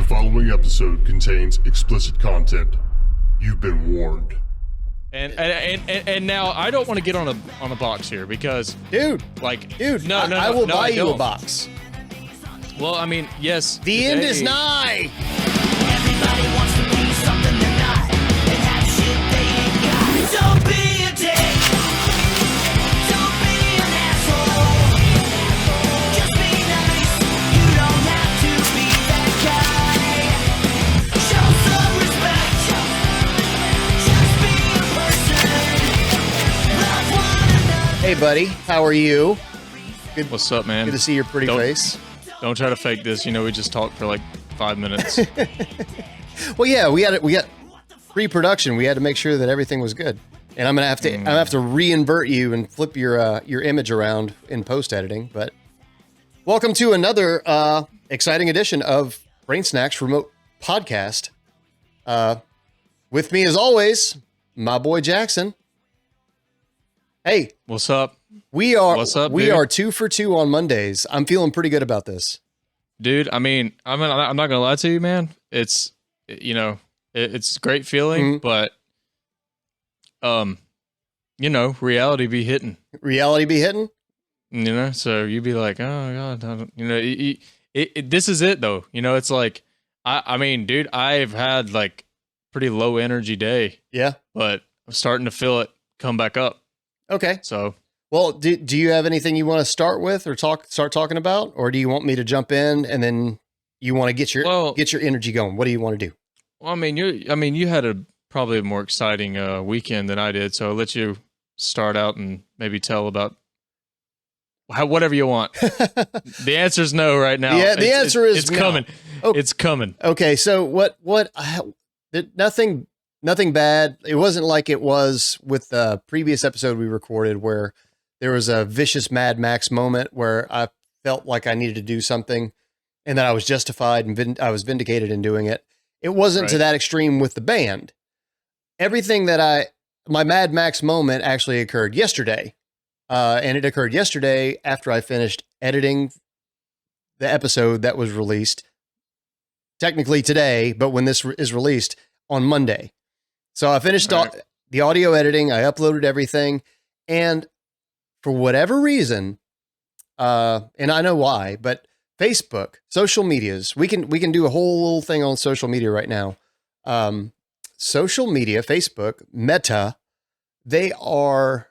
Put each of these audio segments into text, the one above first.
following episode contains explicit content. You've been warned. And now I don't want to get on a box here because dude, no, I will buy you a box. Well, I mean, yes. The end is nigh. Everybody wants to be something they're not, and have shit they ain't got. Don't be a dick. Don't be an asshole. Just be nice. You don't have to be that guy. Show some respect. Just be a person. Love one another. Hey, buddy, how are you? Good. What's up, man? Good to see your pretty face. Don't try to fake this. You know, we just talked for like 5 minutes. Well, yeah, we got pre-production. We had to make sure that everything was good. And I'm gonna have to re-invert you and flip your image around in post editing. But welcome to another exciting edition of Brain Snacks Remote Podcast. With me as always, my boy Jaxon. Hey, What's up? we are What's up, we dude? are 2 for 2 on Mondays. I'm feeling pretty good about this. Dude, I mean, I'm not going to lie to you, man. It's, you know, it's a great feeling, but, you know, reality be hitting. Reality be hitting? You know, so you'd be like, oh, God, you know, this is it, though. You know, it's like, I mean, dude, I've had like pretty low energy day, Yeah. but I'm starting to feel it come back up. Okay. So, Well, do you have anything you want to start with or start talking about, or do you want me to jump in and then you want to get your energy going? What do you want to do? well, I mean, you had probably a more exciting weekend than I did, so I'll let you start out and maybe tell about whatever you want. The answer is no right now. Yeah, the answer is it's no. coming. Oh. It's coming. Okay, so nothing bad. It wasn't like it was with the previous episode we recorded where there was a vicious Mad Max moment where I felt like I needed to do something and that I was justified and I was vindicated in doing it. It wasn't to Right. that extreme with the band. Everything my Mad Max moment actually occurred yesterday. And it occurred yesterday after I finished editing the episode that was released technically today, but when this is released on Monday. So I finished Right. the audio editing. I uploaded everything. And for whatever reason, and I know why, but Facebook, social medias, we can do a whole little thing on social media right now. Social media, Facebook, Meta, they are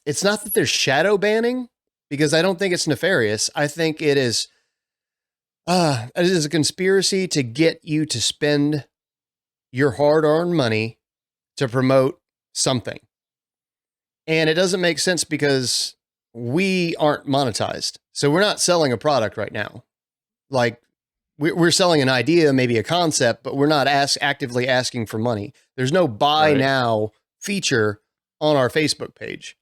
it's not that they're shadow banning because I don't think it's nefarious. I think it is a conspiracy to get you to spend your hard-earned money to promote something. And it doesn't make sense because we aren't monetized. So we're not selling a product right now. Like we're selling an idea, maybe a concept, but we're not actively asking for money. There's no buy Right. now feature on our Facebook page.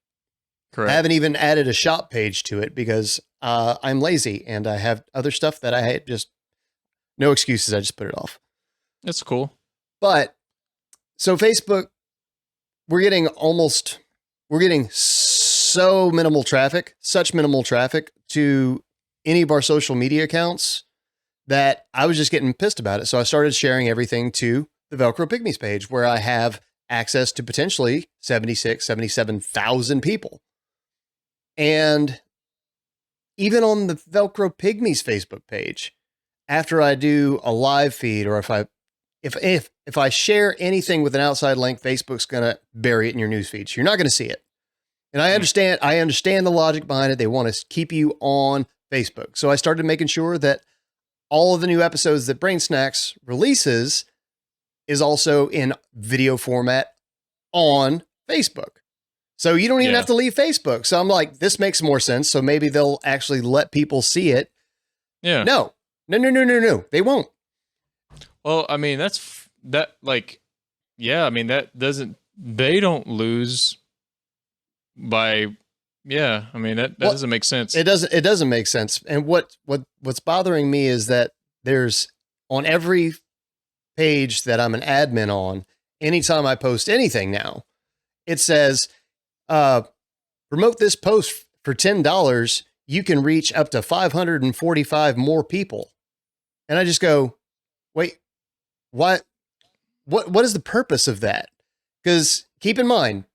Correct. I haven't even added a shop page to it because I'm lazy and I have other stuff that I just, no excuses. I just put it off. That's cool. But so Facebook, we're getting so minimal traffic, such minimal traffic to any of our social media accounts that I was just getting pissed about it. So I started sharing everything to the Velcro Pygmies page where I have access to potentially 77,000 people. And even on the Velcro Pygmies Facebook page, after I do a live feed or if I share anything with an outside link, Facebook's going to bury it in your news feed. So you're not going to see it. And I understand the logic behind it. They want to keep you on Facebook. So I started making sure that all of the new episodes that Brain Snacks releases is also in video format on Facebook. So you don't even Yeah. have to leave Facebook. So I'm like, this makes more sense. So maybe they'll actually let people see it. Yeah. No. They won't. Well, I mean, they don't lose by, yeah. I mean, that Well, doesn't make sense. It doesn't make sense. And what's bothering me is that there's on every page that I'm an admin on, anytime I post anything now, it says, promote this post for $10. you can reach up to 545 more people. And I just go, wait, what is the purpose of that? Because keep in mind,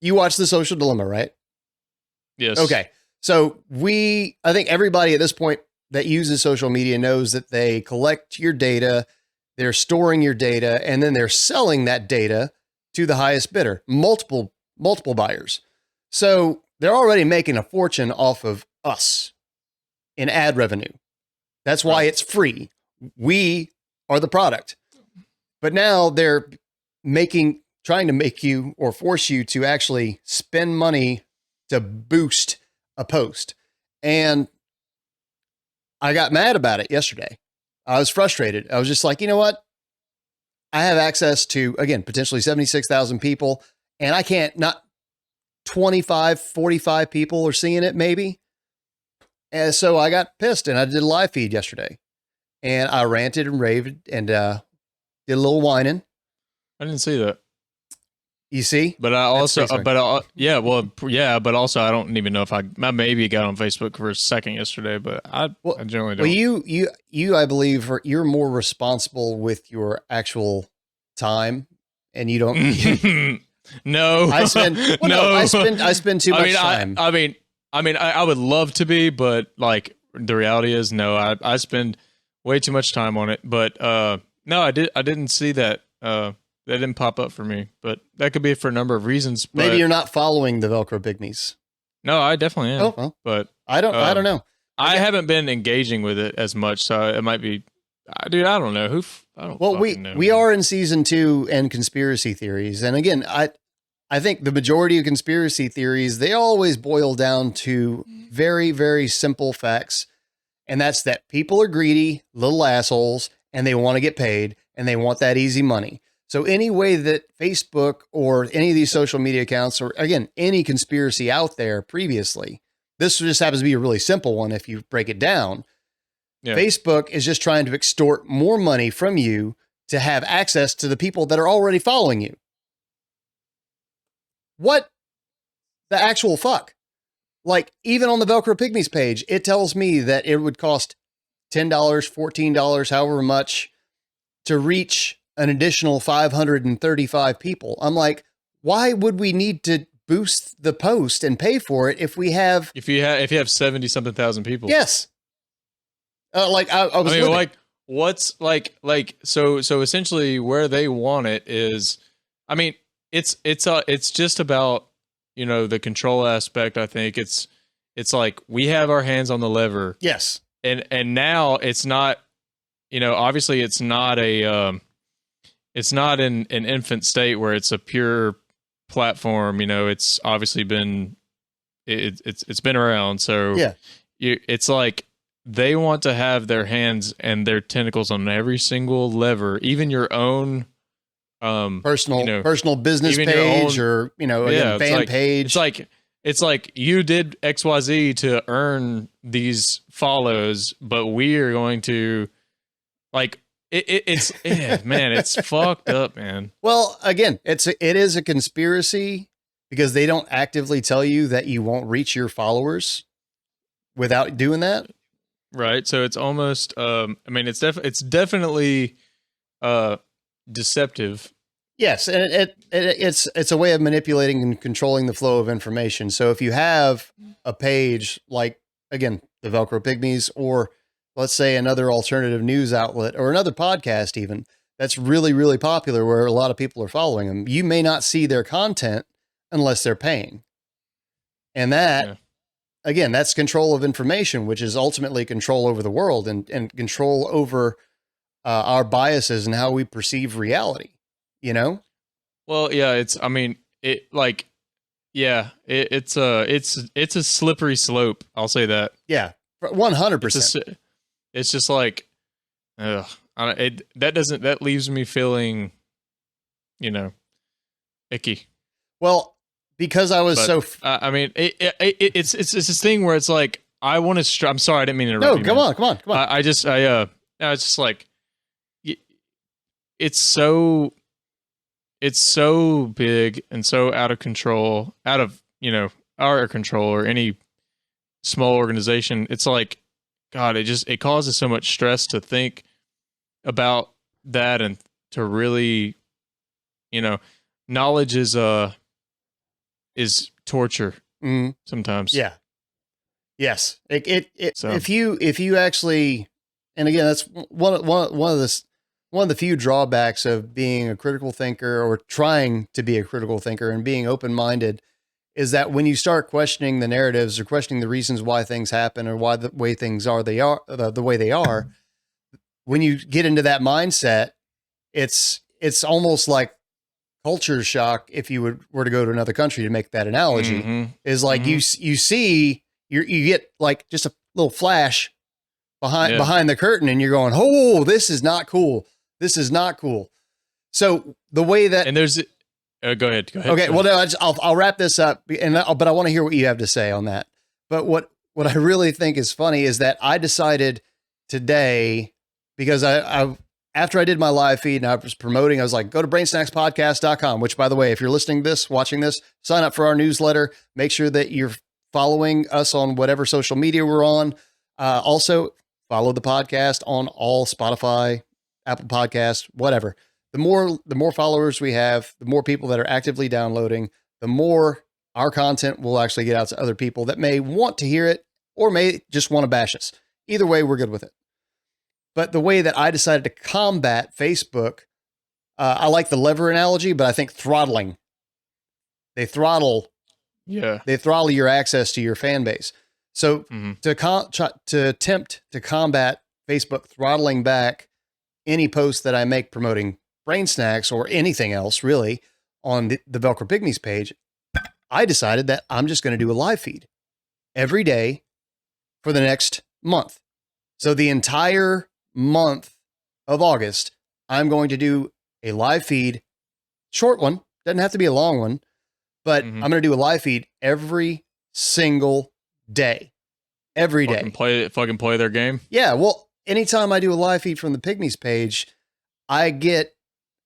you watch The Social Dilemma, right? Yes. Okay. So I think everybody at this point that uses social media knows that they collect your data, they're storing your data, and then they're selling that data to the highest bidder, multiple buyers. So they're already making a fortune off of us in ad revenue. That's why it's free. We are the product. But now they're trying to make you or force you to actually spend money to boost a post. And I got mad about it yesterday. I was frustrated. I was just like, you know what? I have access to, again, potentially 76,000 people, and I can't, not 25, 45 people are seeing it maybe. And so I got pissed and I did a live feed yesterday and I ranted and raved and did a little whining. I didn't see that. You see? But I also, but also I don't even know if I maybe got on Facebook for a second yesterday, but I generally don't. Well, you, I believe you're more responsible with your actual time and you don't. No, I spend too much time. I would love to be, but like the reality is no, I spend way too much time on it. But no, I didn't see that. That didn't pop up for me, but that could be for a number of reasons. But maybe you're not following the Velcro Pygmies. No, I definitely am. Oh, well, but I don't know. I haven't been engaging with it as much, so it might be. Dude, I don't know we are in season 2 and conspiracy theories, and again, I think the majority of conspiracy theories, they always boil down to very, very simple facts, and that's that people are greedy, little assholes, and they want to get paid, and they want that easy money. So any way that Facebook or any of these social media accounts, or again, any conspiracy out there previously, this just happens to be a really simple one if you break it down. Yeah. Facebook is just trying to extort more money from you to have access to the people that are already following you. What the actual fuck? Like, even on the Velcro Pygmies page, it tells me that it would cost $10, $14, however much to reach an additional 535 people. I'm like, why would we need to boost the post and pay for it if you have 70 something thousand people? Yes. I was living. Like what's like so essentially where they want it is, I mean, it's just about, you know, the control aspect. I think it's like we have our hands on the lever. Yes. And now it's not, you know, obviously it's not it's not in an infant state where it's a pure platform. You know, it's obviously been it's been around. So yeah, it's like they want to have their hands and their tentacles on every single lever, even your own personal business page, or, you know, fan page. It's like you did XYZ to earn these follows, but we are going to like it's man, it's fucked up, man. Well, again, it is a conspiracy because they don't actively tell you that you won't reach your followers without doing that. Right. So it's almost I mean, it's definitely deceptive. Yes, and it's a way of manipulating and controlling the flow of information. So if you have a page like, again, the Velcro Pygmies, or let's say another alternative news outlet or another podcast even, that's really, really popular where a lot of people are following them, you may not see their content unless they're paying. And that, again, that's control of information, which is ultimately control over the world and control over our biases and how we perceive reality. You know? Well, yeah, it's a slippery slope. I'll say that. Yeah, 100%. It's just like, that leaves me feeling, you know, icky. Well, because I was I mean, it's this thing where it's like, I want to, I'm sorry, I didn't mean to interrupt you. No, come on. It's just like, it's so big and so out of control, out of, you know, our control or any small organization, it's like, God, it causes so much stress to think about that and to really, knowledge is torture sometimes. Yeah. Yes. So. If you actually, and again, that's one of the few drawbacks of being a critical thinker or trying to be a critical thinker and being open-minded is that when you start questioning the narratives or questioning the reasons why things happen or why the way things are, the way they are, when you get into that mindset, it's almost like culture shock. If you were to go to another country, to make that analogy, is like you see, you get like just a little flash behind the curtain and you're going, oh, this is not cool. This is not cool. So the way that, and there's, go ahead. Okay. Well, no, I'll wrap this up, but I want to hear what you have to say on that. But what I really think is funny is that I decided today, because I after I did my live feed and I was promoting, I was like, go to brainsnackspodcast.com, which, by the way, if you're listening to this, watching this, sign up for our newsletter. Make sure that you're following us on whatever social media we're on. Also follow the podcast on all Spotify, Apple Podcasts, whatever. The more followers we have, the more people that are actively downloading, the more our content will actually get out to other people that may want to hear it or may just want to bash us. Either way, we're good with it. But the way that I decided to combat Facebook, I like the lever analogy, but I think throttling. They throttle your access to your fan base. So to attempt to combat Facebook throttling back any post that I make promoting Brain Snacks or anything else really on the Velcro Pygmies page, I decided that I'm just going to do a live feed every day for the next month. So the entire month of August, I'm going to do a live feed, short one, doesn't have to be a long one, but I'm going to do a live feed every single day, every day. Fucking play their game. Yeah. Well, anytime I do a live feed from the Pygmies page, I get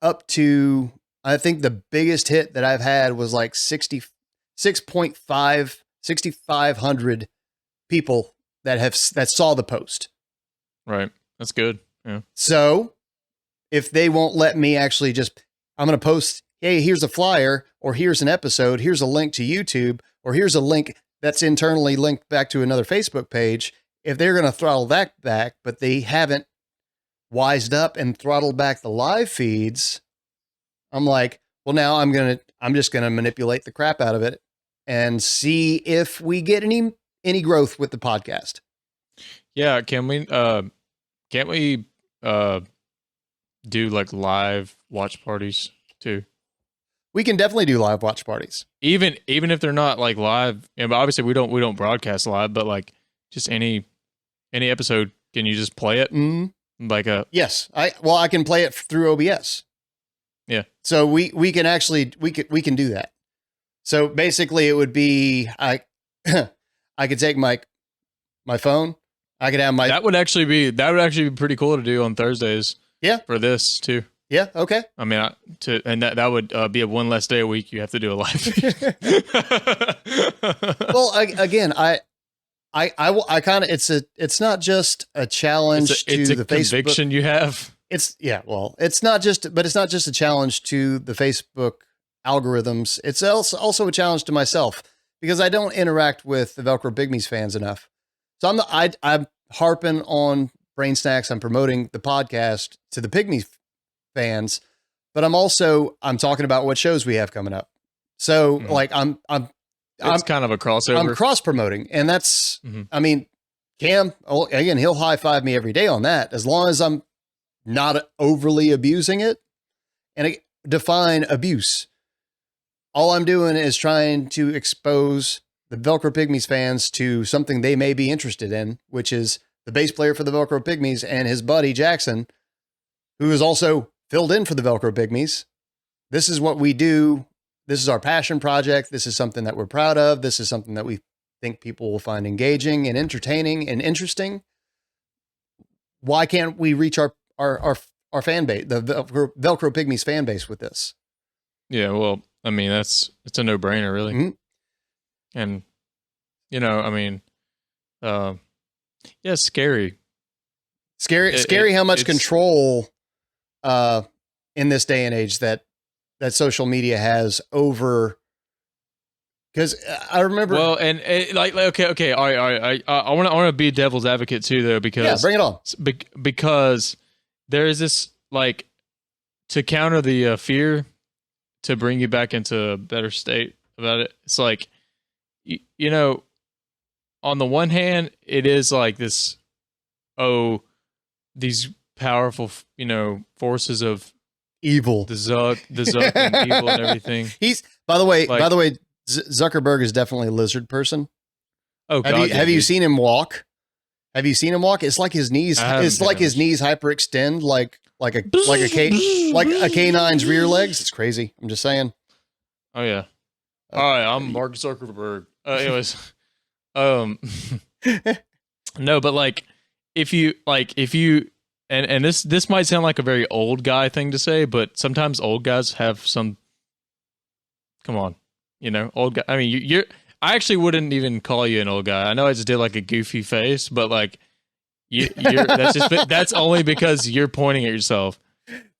up to, I think the biggest hit that I've had was like 6,500 people that saw the post. Right. That's good. Yeah. So if they won't let me actually I'm going to post, hey, here's a flyer, or here's an episode, here's a link to YouTube, or here's a link that's internally linked back to another Facebook page. If they're going to throttle that back, but they haven't wised up and throttled back the live feeds, I'm like, well, now I'm just going to manipulate the crap out of it and see if we get any growth with the podcast. Yeah. Can't we do like live watch parties too? We can definitely do live watch parties. Even if they're not like live, but obviously we don't broadcast live, but like just any episode, can you just play it? Like yes, I can play it through OBS. Yeah. So we can actually we can do that. So basically, it would be I could take my phone. I could have my that would actually be pretty cool to do on Thursdays. Yeah. For this too. Yeah. Okay. I mean, that would be a one less day a week you have to do a live feed. Well, again, I kind of it's not just a challenge it's to a the conviction Facebook. You have. It's not just a challenge to the Facebook algorithms. It's also a challenge to myself because I don't interact with the Velcro Pygmies fans enough. So I'm harping on Brain Snacks. I'm promoting the podcast to the Pygmies fans, but I'm talking about what shows we have coming up. So like I'm kind of a crossover. I'm cross promoting, and that's I mean, Cam, again, he'll high five me every day on that as long as I'm not overly abusing it. And define abuse. All I'm doing is trying to expose the Velcro Pygmies fans to something they may be interested in, which is the bass player for the Velcro Pygmies and his buddy Jaxon, who is also filled in for the Velcro Pygmies. This is what we do. This is our passion project. This is something that we're proud of. This is something that we think people will find engaging and entertaining and interesting. Why can't we reach our fan base, the Velcro Pygmies fan base with this? Yeah, well, I mean, it's a no-brainer, really. And, I mean, uh, yeah, scary. Scary how much it's- control in this day and age that social media has over. Because I remember, Well, and okay, all right. I want to be devil's advocate too, though, because yeah, bring it on. because there is this like to counter the fear, to bring you back into a better state about it. It's like you know, on the one hand, it is like this, these powerful, forces of Evil. the Zuck and evil and everything. He's by the way, Like- Zuckerberg is definitely a lizard person. Oh, Have God, you have you dude. seen him walk? Have you seen him walk? It's like his knees. I haven't, It's like his knees hyperextend, like a canine's rear legs. It's crazy. I'm just saying. Oh yeah. All right, I'm Mark Zuckerberg. Anyways, no, but like if you and this might sound like a very old guy thing to say, but sometimes old guys have some. Come on, old guy. I mean, you're. I actually wouldn't even call you an old guy. I know I just did like a goofy face, but like you're that's only because you're pointing at yourself.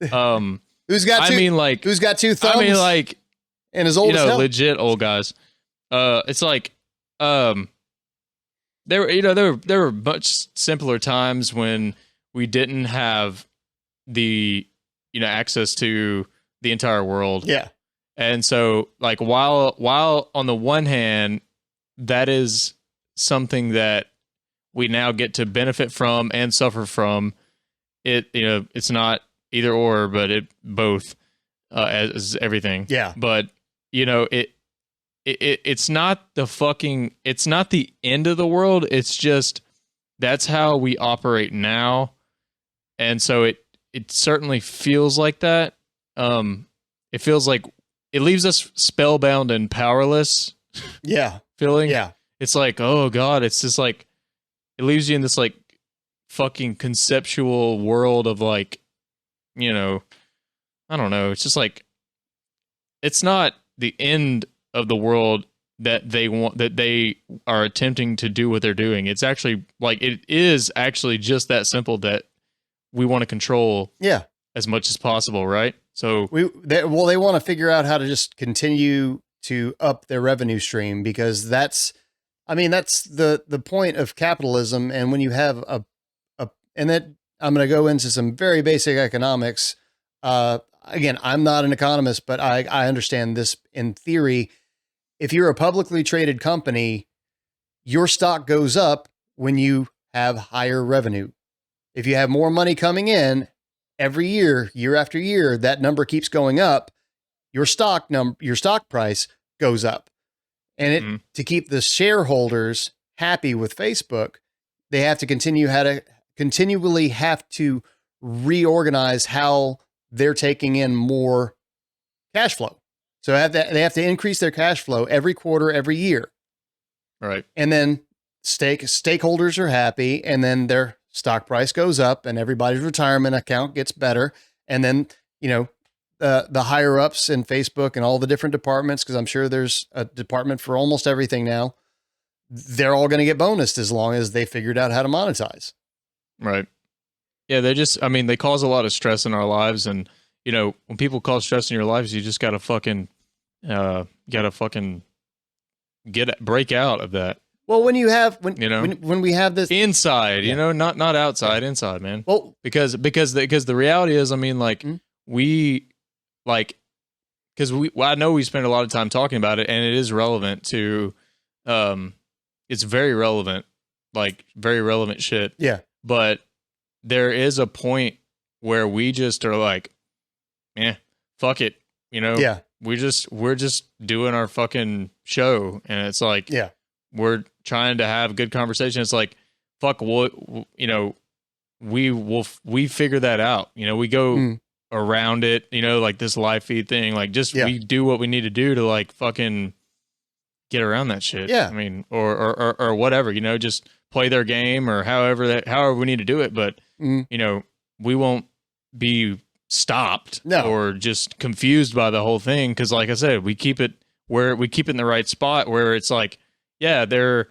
Who's got two? I mean, like who's got two thumbs? I mean, like and is old as hell. legit old guys. It's like there were much simpler times when we didn't have the access to the entire world. Yeah. And so like while on the one hand that is something that we now get to benefit from and suffer from, it's not either or, but it both as everything. Yeah. But it's not it's not the end of the world. It's just that's how we operate now. And so it certainly feels like that. It feels like it leaves us spellbound and powerless Yeah. feeling. Yeah. It's like, oh God, it's just like, it leaves you in this like fucking conceptual world of like, I don't know. It's just like, it's not the end of the world that they are attempting to do what they're doing. It's actually like, it is actually just that simple that we want to control Yeah. as much as possible. Right. So They want to figure out how to just continue to up their revenue stream, because that's the point of capitalism. And when you have and that I'm going to go into some very basic economics. Again, I'm not an economist, but I understand this in theory. If you're a publicly traded company, your stock goes up when you have higher revenue. If you have more money coming in every year, year after year, that number keeps going up. Your stock price goes up. And to keep the shareholders happy with Facebook, they have to continually have to reorganize how they're taking in more cash flow. So they have to increase their cash flow every quarter, every year. right. And then stakeholders are happy, and then their stock price goes up, and everybody's retirement account gets better. And then, the higher ups in Facebook and all the different departments, because I'm sure there's a department for almost everything now, they're all going to get bonused as long as they figured out how to monetize. Right. Yeah, they cause a lot of stress in our lives. And, when people cause stress in your lives, you just gotta fucking break out of that. Well, when we have this Inside, Yeah. not outside, inside, man. well, Because the reality is, I mean, like I know we spend a lot of time talking about it, and it is relevant to, it's very relevant, like very relevant shit. yeah, But there is a point where we just are like, fuck it. yeah, we're just doing our fucking show. And it's like, yeah, we're trying to have good conversation. It's like, fuck what, we figure that out. We go around it, like this live feed thing, like just, we do what we need to do to like fucking get around that shit. Yeah. I mean, or whatever, just play their game or however we need to do it. But, we won't be stopped or just confused by the whole thing. Cause like I said, we keep it in the right spot where it's like, yeah, they're,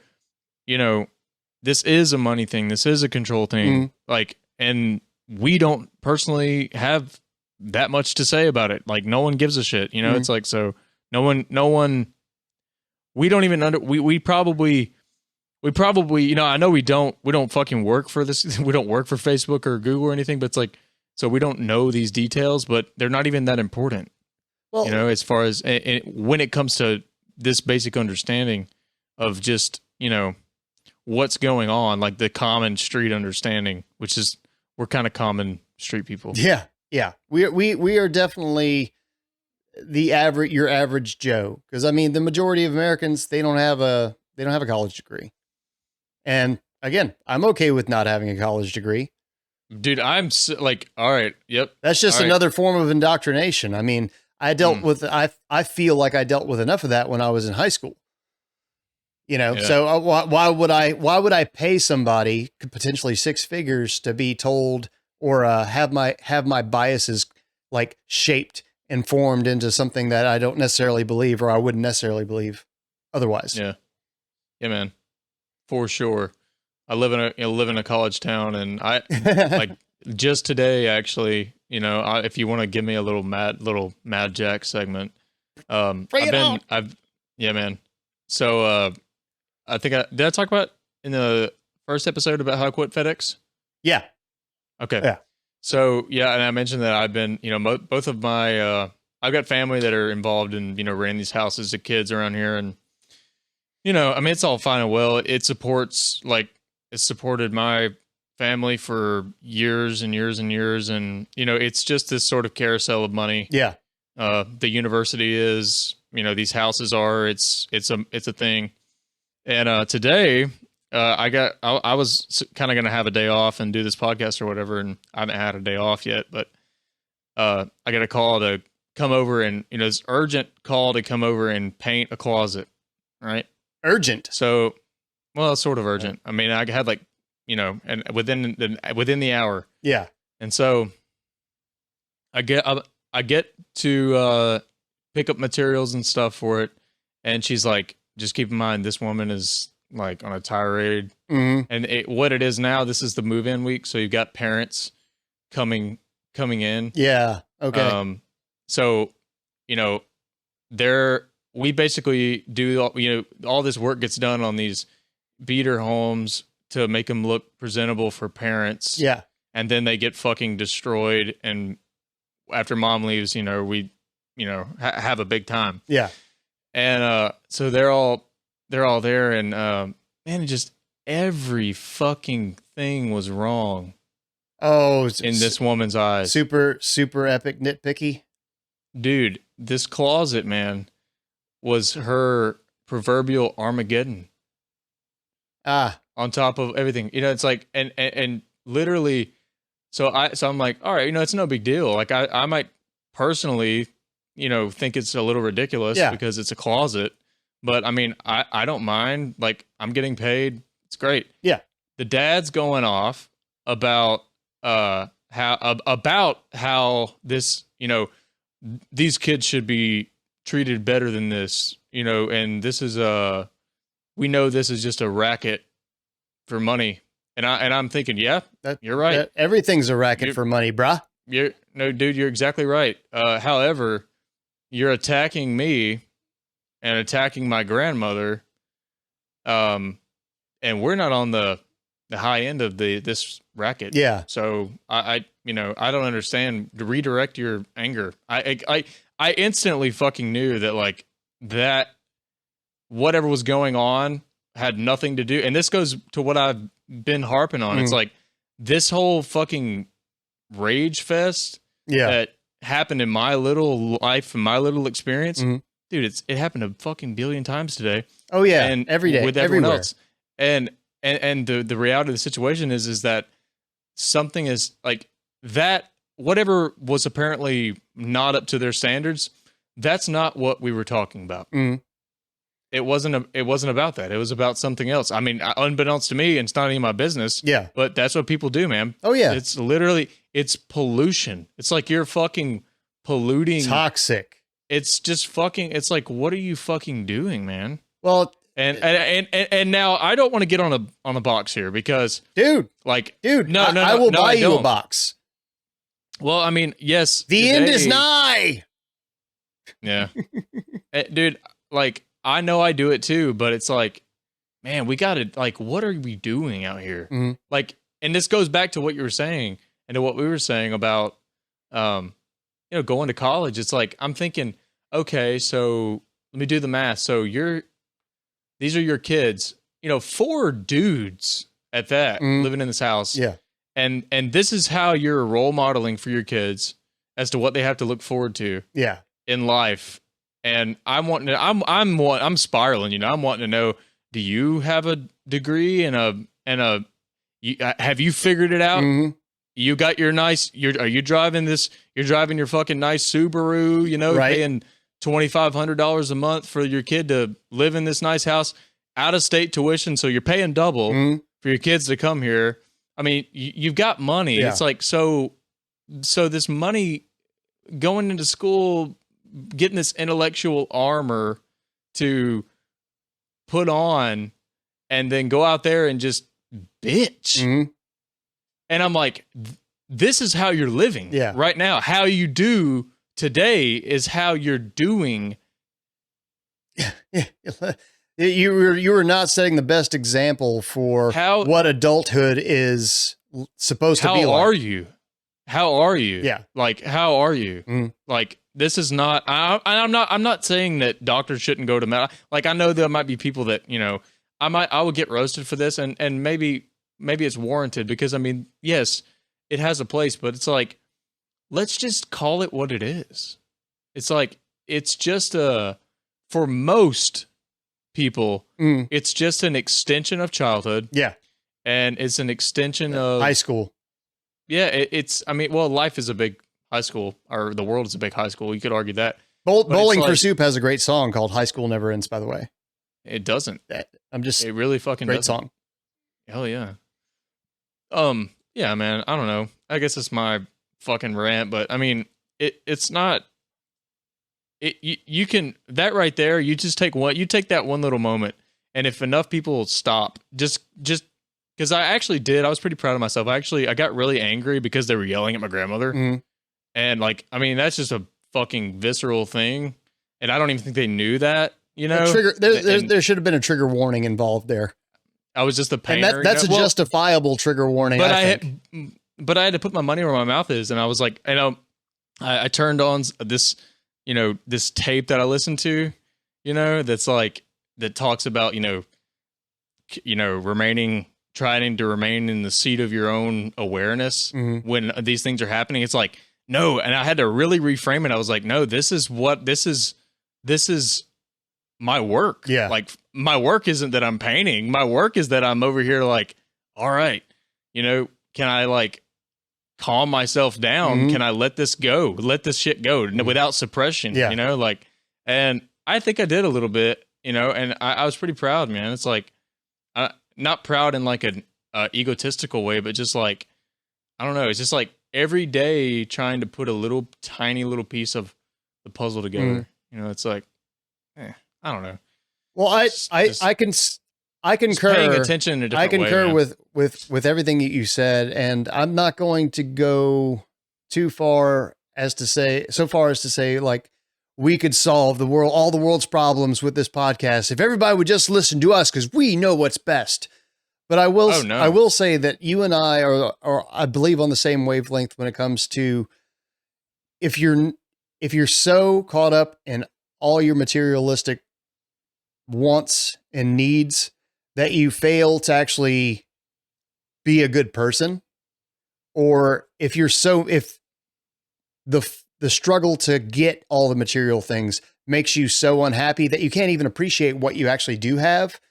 this is a money thing. This is a control thing. Like, and we don't personally have that much to say about it. Like, no one gives a shit. You know, it's like, so no one. We don't even we probably, you know, I know we don't fucking work for this. We don't work for Facebook or Google or anything, but it's like, so we don't know these details, but they're not even that important. Well, you know, as far as when it comes to this basic understanding of just, you know, what's going on, like the common street understanding, which is, we're kind of common street people. Yeah. Yeah. We are definitely your average Joe. Cause I mean, the majority of Americans, they don't have a college degree. And again, I'm okay with not having a college degree. Dude, I'm like, all right. Yep. That's just another form of indoctrination. I mean, I dealt with, I feel like I dealt with enough of that when I was in high school, you know? Yeah. So why would I pay somebody potentially six figures to be told or have my biases like shaped and formed into something that I don't necessarily believe, or I wouldn't necessarily believe otherwise. Yeah. Yeah, man. For sure. I live in a college town, and I like just today, actually, you know, if you want to give me a little Mad Jack segment, yeah, man. So, I think did I talk about in the first episode about how I quit FedEx? Yeah. Okay. Yeah. So, yeah. And I mentioned that I've been, you know, both of my, I've got family that are involved in, you know, renting these houses to kids around here. And, you know, I mean, it's all fine and well. It's supported my family for years and years and years. And, you know, it's just this sort of carousel of money. Yeah. The university is, you know, these houses are, it's a thing. And, today, I was kind of going to have a day off and do this podcast or whatever. And I haven't had a day off yet, but, I got a call to come over and, you know, this urgent call to come over and paint a closet. Right. Urgent. So, well, it's sort of urgent. I mean, I had like, you know, and within the hour. Yeah. And so I get to pick up materials and stuff for it. And she's like, just keep in mind, this woman is like on a tirade. Mm-hmm. And what it is now, this is the move-in week. So you've got parents coming in. Yeah. Okay. So, you know, we basically do, you know, all this work gets done on these beater homes to make them look presentable for parents. Yeah. And then they get fucking destroyed. And after mom leaves, you know, we, you know, have a big time. Yeah. And, so they're all there, and, man, just every fucking thing was wrong. Oh, in this woman's eyes. Super, super epic nitpicky. Dude, this closet, man, was her proverbial Armageddon. On top of everything, you know, it's like, and literally, so I'm like, all right, you know, it's no big deal. Like I might personally, you know, think it's a little ridiculous because it's a closet, but I mean, I don't mind. Like, I'm getting paid. It's great. Yeah. The dad's going off about, how this, you know, these kids should be treated better than this, you know, and this is we know this is just a racket for money. And I'm thinking, yeah, you're right. Everything's a racket for money, bruh. No, dude, you're exactly right. However, you're attacking me and attacking my grandmother. And we're not on the high end of this racket. Yeah. So I you know, I don't understand. To redirect your anger. I instantly fucking knew that, like, that whatever was going on had nothing to do. And this goes to what I've been harping on. It's like this whole fucking rage fest that happened in my little life and my little experience. Dude, it happened a fucking billion times today. Oh yeah. And every day. With everyone everywhere. else. And the reality of the situation is that something is like that, whatever was apparently not up to their standards, that's not what we were talking about. It wasn't about that. It was about something else. I mean, unbeknownst to me, and it's not any of my business. Yeah. But that's what people do, man. Oh yeah. It's literally, it's pollution. It's like you're fucking polluting. Toxic. It's just fucking, it's like, what are you fucking doing, man? Well, And now I don't want to get on a box here because dude, no, I will buy you don't. a box. Well, I mean, yes, the end is nigh. Yeah, dude, like I know I do it too, but it's like, man, we gotta like, what are we doing out here? Mm-hmm. Like, and this goes back to what you were saying and to what we were saying about, going to college. It's like I'm thinking, okay, so let me do the math. So these are your kids, 4 dudes at that living in this house. Yeah. And this is how you're role modeling for your kids as to what they have to look forward to. Yeah. In life. And I'm spiraling, I'm wanting to know, do you have a degree have you figured it out? Mm-hmm. You got your are you driving you're driving your fucking nice Subaru, right. Paying $2,500 a month for your kid to live in this nice house, out of state tuition. So you're paying double for your kids to come here. I mean, you've got money. Yeah. It's like, so this money going into school, getting this intellectual armor to put on and then go out there and just bitch. Mm-hmm. And I'm like, this is how you're living right now. How you do today is how you're doing. You were not setting the best example for what adulthood is supposed to be like. How are you? Yeah. Like, how are you? Mm. Like, this is not, I'm not saying that doctors shouldn't go to med. Like, I know there might be people that, I would get roasted for this and maybe it's warranted because I mean, yes, it has a place, but it's like, let's just call it what it is. It's like, it's just for most people, it's just an extension of childhood. Yeah. And it's an extension of high school. Yeah. Life is a big high school, or the world is a big high school. You could argue that. Bowling for Soup has a great song called High School Never Ends, by the way. It doesn't. It really fucking great doesn't. Song. Hell yeah. Yeah, man. I don't know. I guess it's my fucking rant, but I mean, it's not. You can that right there. You just take that one little moment, and if enough people stop, just because I actually did, I was pretty proud of myself. I got really angry because they were yelling at my grandmother, and like, I mean, that's just a fucking visceral thing, and I don't even think they knew that. There should have been a trigger warning involved there. I was just a painter. And that's a justifiable trigger warning. But I had to put my money where my mouth is, and I was like, I turned on this, this tape that I listened to, that's like that talks about trying to remain in the seat of your own awareness when these things are happening. It's like, no, and I had to really reframe it. I was like, no, this is my work. Yeah. Like, my work isn't that I'm painting. My work is that I'm over here like, all right, can I like calm myself down? Can I let this go? Let this shit go without suppression, and I think I did a little bit, and I was pretty proud, man. It's like, not proud in like an egotistical way, but just like, I don't know. It's just like every day trying to put a tiny little piece of the puzzle together. It's like, I don't know. Well, I concur. Paying attention in a different way. I concur with everything that you said, and I'm not going to go too far as to say like we could solve all the world's problems with this podcast if everybody would just listen to us because we know what's best. But I will say that you and I are I believe on the same wavelength when it comes to if you're so caught up in all your materialistic wants and needs that you fail to actually be a good person, or if the struggle to get all the material things makes you so unhappy that you can't even appreciate what you actually do have,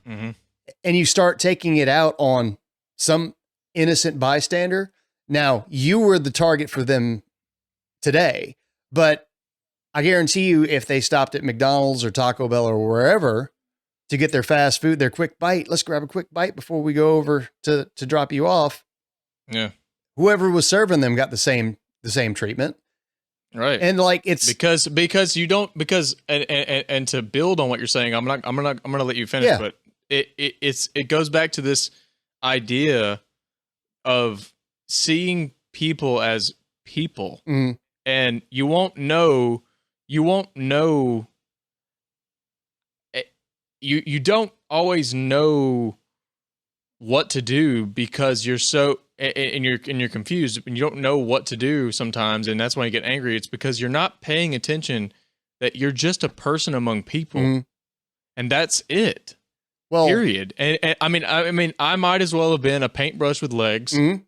and you start taking it out on some innocent bystander. Now, you were the target for them today, but I guarantee you, if they stopped at McDonald's or Taco Bell or wherever to get their fast food, their quick bite, let's grab a quick bite before we go over to drop you off. Yeah. Whoever was serving them got the same treatment. Right. And like it's because you don't and to build on what you're saying, I'm gonna let you finish, Yeah. but it goes back to this idea of seeing people as people, Mhm. and you won't know you don't always know what to do because you're so and you're confused and you don't know what to do sometimes, and that's why you get angry. It's because you're not paying attention that you're just a person among people, Mhm. and that's it. well, Period. And I mean, I might as well have been a paintbrush with legs, mhm,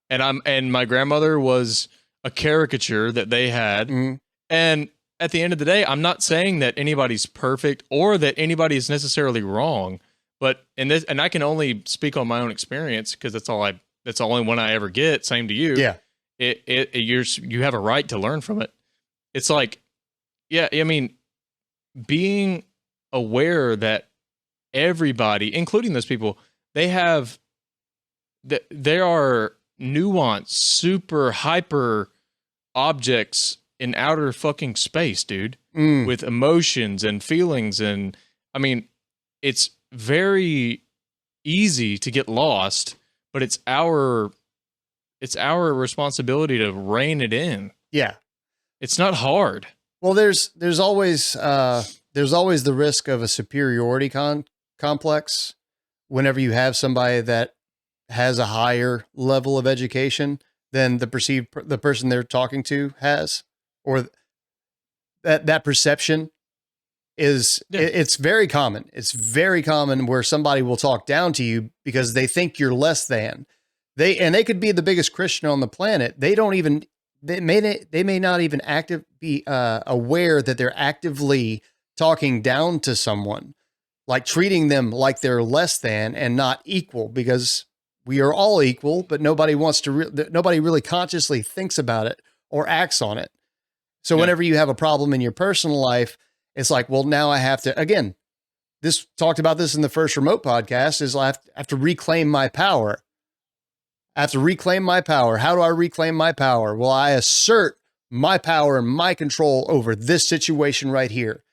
and my grandmother was a caricature that they had, mhm. and at the end of the day, I'm not saying that anybody's perfect or that anybody is necessarily wrong, but in this, and I can only speak on my own experience because that's the only one I ever get. Same to you. Yeah. You have a right to learn from it. It's like, yeah, I mean, being aware that everybody, including those people, they are nuanced, super hyper objects in outer fucking space, dude, Mm. with emotions and feelings. And I mean, it's very easy to get lost, but it's our responsibility to rein it in. Yeah. It's not hard. Well, there's always the risk of a superiority complex whenever you have somebody that has a higher level of education than the person they're talking to has, or that perception is Yeah. it's very common. It's very common where somebody will talk down to you because they think you're less than. They could be the biggest Christian on the planet. They may not even be aware that they're actively talking down to someone, like treating them like they're less than and not equal, because we are all equal, but nobody really consciously thinks about it or acts on it. So whenever you have a problem in your personal life, it's like, well, now I have to, again, talked about this in the first remote podcast, is I have to reclaim my power. I have to reclaim my power. How do I reclaim my power? Well, I assert my power and my control over this situation right here.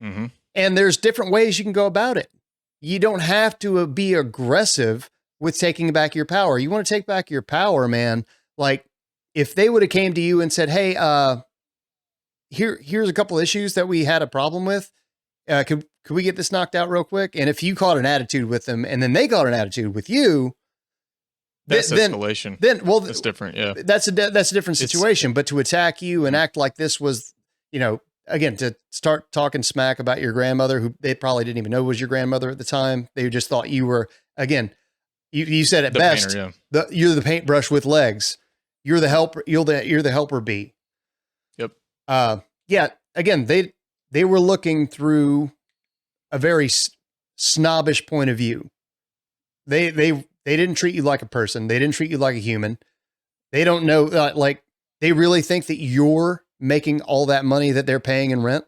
Mm-hmm. And there's different ways you can go about it. You don't have to be aggressive with taking back your power. You want to take back your power, man. Like if they would have came to you and said, hey, here's a couple issues that we had a problem with. Could we get this knocked out real quick? And if you caught an attitude with them and then they caught an attitude with you, that's escalation. Well, that's different. Yeah, that's a different situation. But to attack you and act like this was, again, to start talking smack about your grandmother, who they probably didn't even know was your grandmother at the time. They just thought you were, again, you said it best. Painter, yeah. You're the paintbrush with legs. You're the helper. You're the helper bee. Yep. Yeah. Again, they were looking through a very snobbish point of view. They didn't treat you like a person. They didn't treat you like a human. They don't know, they really think that you're making all that money that they're paying in rent.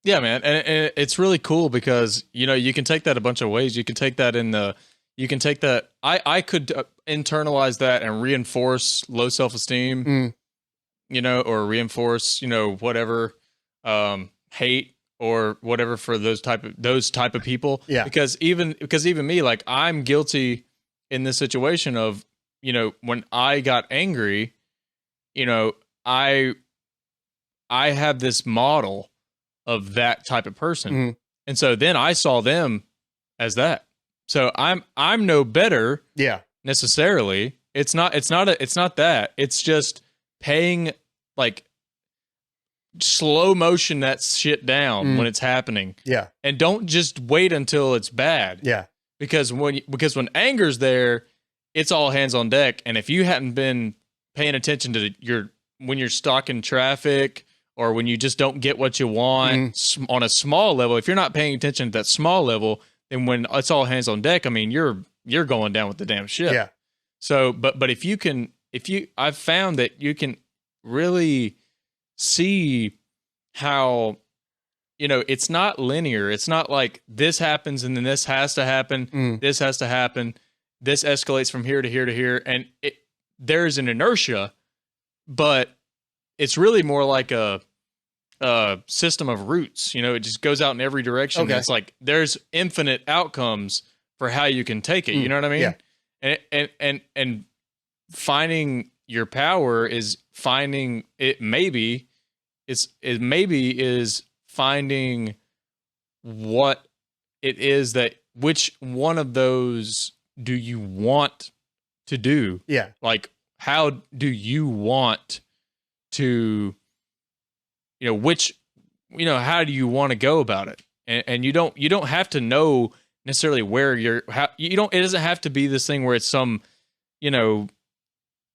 Yeah, man. And it's really cool because, you can take that a bunch of ways. You can take that I could internalize that and reinforce low self-esteem, or reinforce, whatever, hate or whatever for those type of people. Yeah. Because even me, like I'm guilty in this situation of, when I got angry, I have this model of that type of person. Mm-hmm. And so then I saw them as that. So I'm no better. Yeah. Necessarily. It's not that. It's just paying, like, slow motion that shit down when it's happening. Yeah. And don't just wait until it's bad. Yeah. Because when anger's there, it's all hands on deck. And if you hadn't been paying attention to when you're stuck in traffic or when you just don't get what you want on a small level, if you're not paying attention to that small level, then when it's all hands on deck, I mean, you're going down with the damn ship. Yeah. So, but I've found that you can really see how, it's not linear. It's not like this happens and then this has to happen. This has to happen. This escalates from here to here to here. And there's an inertia, but it's really more like a system of roots. You know, it just goes out in every direction. Okay. It's like there's infinite outcomes for how you can take it. You know what I mean? Yeah. And finding your power is finding it. Maybe is finding what it is that which one of those do you want to do? Yeah. Like, how do you want to, how do you want to go about it? And you don't have to know necessarily where it doesn't have to be this thing where it's some,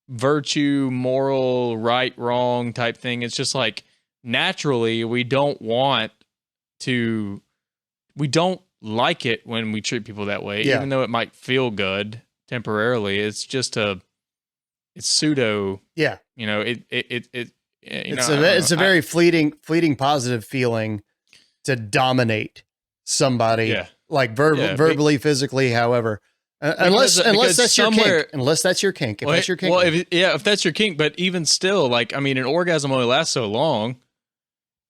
virtue, moral, right, wrong type thing. It's just like, naturally, we don't like it when we treat people that way, even though it might feel good temporarily. It's just it's pseudo. Yeah. It's a very fleeting positive feeling to dominate somebody. Yeah. Like verbally, physically, however. Unless that's your kink. Unless that's your kink. If that's your kink. Well, if that's your kink, but even still, like, I mean, an orgasm only lasts so long.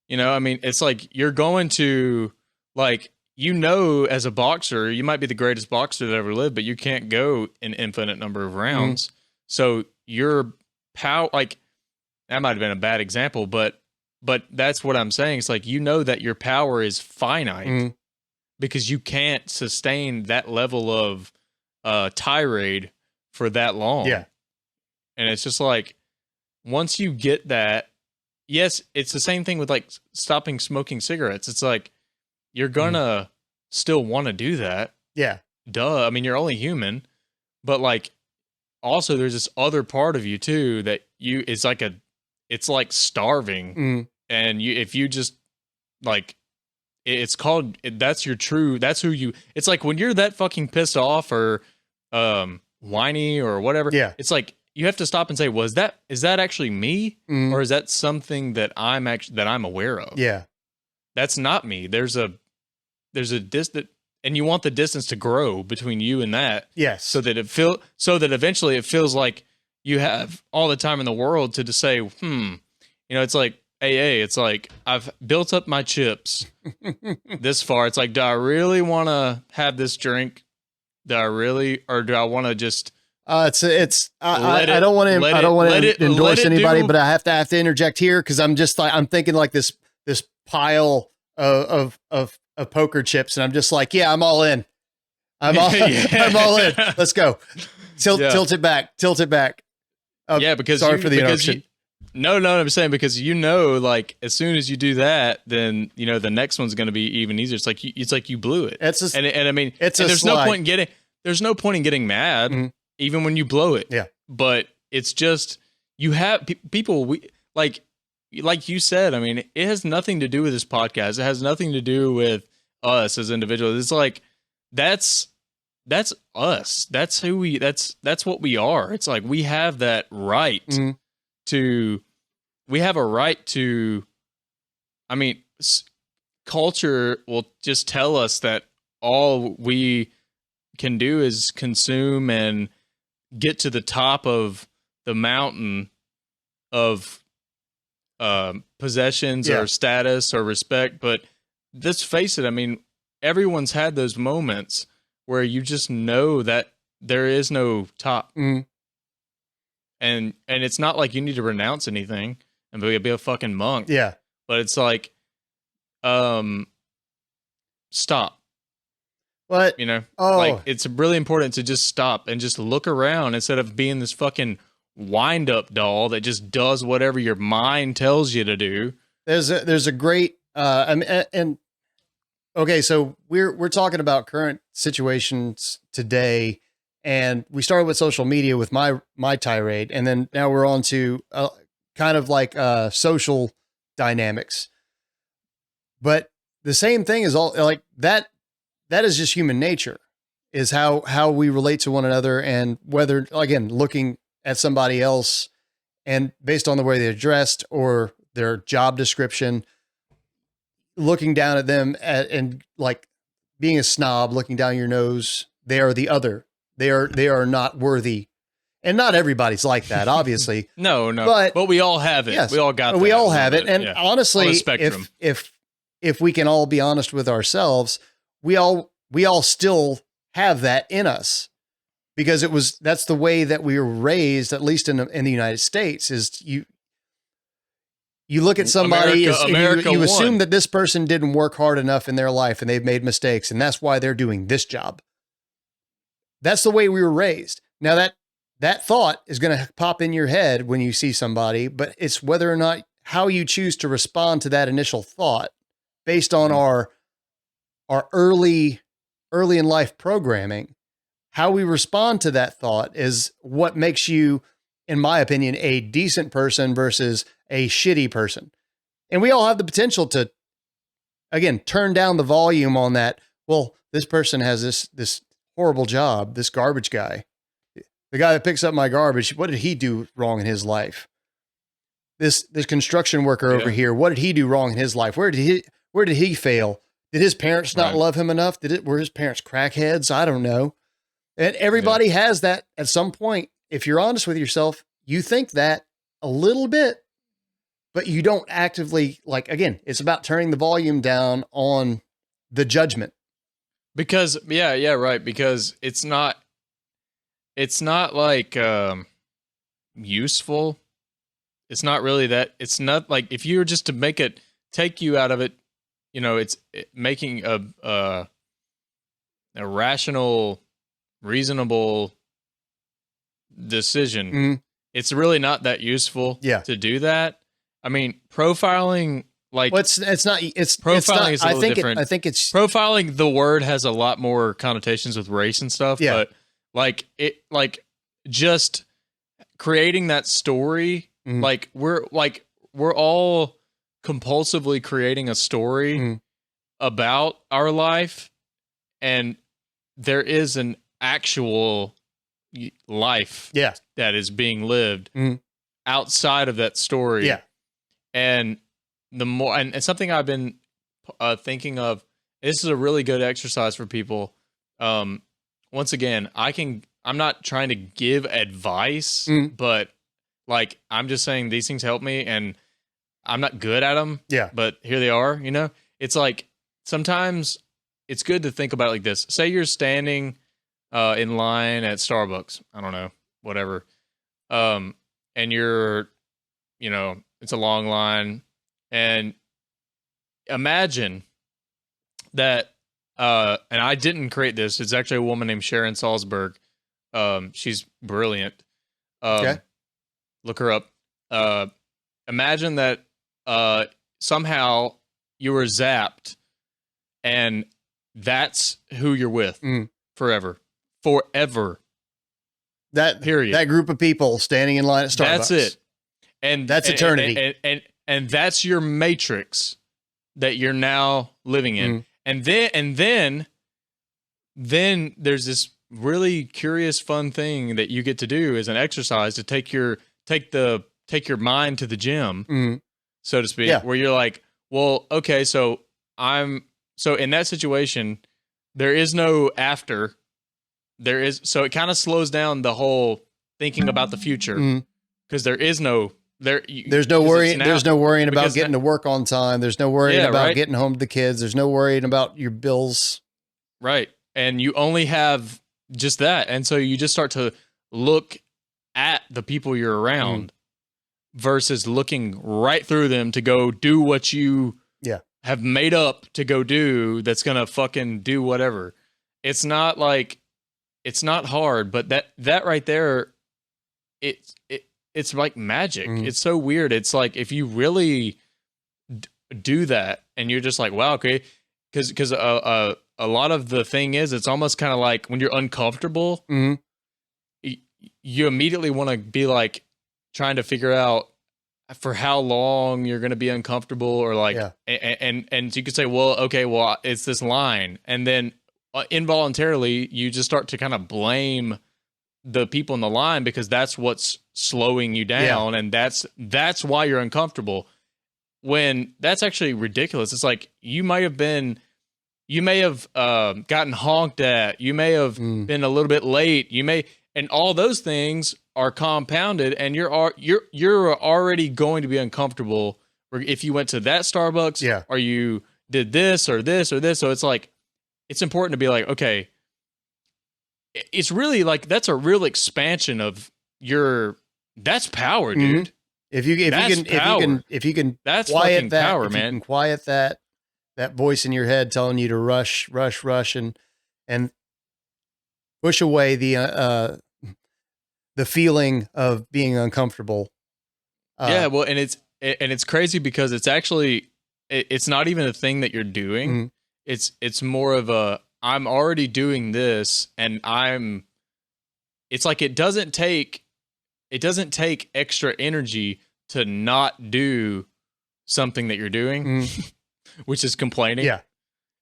It's like you're going to, like, as a boxer, you might be the greatest boxer that ever lived, but you can't go an infinite number of rounds. Mm-hmm. So your power, like, that might have been a bad example, but that's what I'm saying. It's like, that your power is finite because you can't sustain that level of tirade for that long. Yeah. And it's just like, once you get that, yes, it's the same thing with like stopping smoking cigarettes. It's like, you're gonna still want to do that. Yeah. Duh. I mean, you're only human, but like, also there's this other part of you too that it's like starving. And if you just like, it's called, that's who you, it's like when you're that fucking pissed off or whiny or whatever. Yeah. It's like, you have to stop and say, is that actually me? Or is that something that I'm aware of? Yeah. That's not me. There's a distance, and you want the distance to grow between you and that. Yes. So that eventually it feels like you have all the time in the world to just say, it's like AA. It's like, I've built up my chips this far. It's like, do I really want to have this drink? Do I really, or do I want to just, I don't want to endorse anybody, but I have to interject here because I'm just like, I'm thinking like this pile of poker chips, and I'm just like, yeah, I'm all in. I'm all in. Let's go. Tilt it back. Because sorry for the interruption. No, I'm saying because like as soon as you do that, then the next one's going to be even easier. It's like you blew it. There's no point in getting mad. Even when you blow it. Yeah. But it's just, you have people, like you said, I mean, it has nothing to do with this podcast. It has nothing to do with us as individuals. It's like, that's us. That's who that's what we are. It's like, we have that right culture will just tell us that all we can do is consume and get to the top of the mountain of possessions or status or respect. But let's face it, I mean, everyone's had those moments where you just know that there is no top. And it's not like you need to renounce anything and be a fucking monk. Yeah. But it's like, stop. What? Like, it's really important to just stop and just look around instead of being this fucking wind-up doll that just does whatever your mind tells you to do. There's a great okay, so we're talking about current situations today, and we started with social media with my tirade, and then now we're on to kind of like social dynamics. But the same thing is all like that. That is just human nature, is how we relate to one another, and whether, again, looking at somebody else and based on the way they're dressed or their job description, looking down at them and like being a snob, looking down your nose, they are the other. They are not worthy. And not everybody's like that, obviously. No, But we all have it. yes, We all got. we that all a little have it. bit, And yeah. honestly, On a spectrum. if we can all be honest with ourselves, we all still have that in us, because that's the way that we were raised, at least in the United States. Is you look at somebody America and you won. assume that this person didn't work hard enough in their life and they've made mistakes, and that's why they're doing this job. That's the way we were raised. Now that thought is going to pop in your head when you see somebody, but it's whether or not how you choose to respond to that initial thought based on our early in life programming. How we respond to that thought is what makes you, in my opinion, a decent person versus a shitty person. And we all have the potential to, again, turn down the volume on that. Well, this person has this horrible job, this garbage guy. The guy that picks up my garbage, what did he do wrong in his life? This construction worker over here, what did he do wrong in his life? Where did he fail? Did his parents not love him enough? Were his parents crackheads? I don't know. And everybody has that at some point. If you're honest with yourself, you think that a little bit, but you don't actively, like, again, it's about turning the volume down on the judgment. Because right. Because it's not like useful. It's not really that. It's not like, if you were just to take you out of it, it's making a rational, reasonable decision. Mm-hmm. It's really not that useful to do that. I mean, profiling, like, well, it's not profiling is a little different. I think it's profiling. The word has a lot more connotations with race and stuff. Yeah. But just creating that story, mm-hmm. we're all compulsively creating a story mm-hmm. about our life, and there is an actual life that is being lived mm-hmm. outside of that story. Yeah. And the more, and something I've been thinking of, this is a really good exercise for people. Once again, I'm not trying to give advice, but like, I'm just saying these things help me, and I'm not good at them. Yeah. But here they are, it's like, sometimes it's good to think about it like this. Say you're standing in line at Starbucks. I don't know, whatever. And you're, it's a long line, and imagine that, and I didn't create this. It's actually a woman named Sharon Salzberg. She's brilliant. Okay. Look her up. Imagine that somehow you were zapped, and that's who you're with forever. That period. That group of people standing in line at Starbucks. That's it. And that's eternity. And that's your matrix that you're now living in. And then there's this really curious, fun thing that you get to do as an exercise to take your mind to the gym, so to speak, where you're like, well, okay, so in that situation, there is no after. So it kind of slows down the whole thinking about the future, because there's no worrying. There's no worrying about getting to work on time. There's no worrying about getting home to the kids. There's no worrying about your bills. Right. And you only have just that. And so you just start to look at the people you're around versus looking right through them to go do what you have made up to go do, that's going to fucking do whatever. It's not hard, but that right there, it's like magic. It's so weird. It's like, if you really do that and you're just like, wow, okay. Cause a lot of the thing is, it's almost kind of like when you're uncomfortable, you immediately want to be like trying to figure out for how long you're going to be uncomfortable, or like, and you could say, well, okay, well, it's this line. And then involuntarily you just start to kind of blame the people in the line, because that's what's slowing you down. And that's why you're uncomfortable, when that's actually ridiculous. It's like, you may have gotten honked at, you may have been a little bit late, and all those things are compounded, and you're already going to be uncomfortable if you went to that Starbucks, Yeah. or you did this or this or this. So it's like, it's important to be like, okay, it's really like, that's a real expansion of that's power, dude. If you can That's quiet fucking that, power, if you man. can quiet that voice in your head telling you to rush, and push away the feeling of being uncomfortable. Yeah, well, and it's crazy because it's actually it's not even a thing that you're doing. It's more of a, I'm already doing this, and it's like it doesn't take extra energy to not do something that you're doing, which is complaining. Yeah.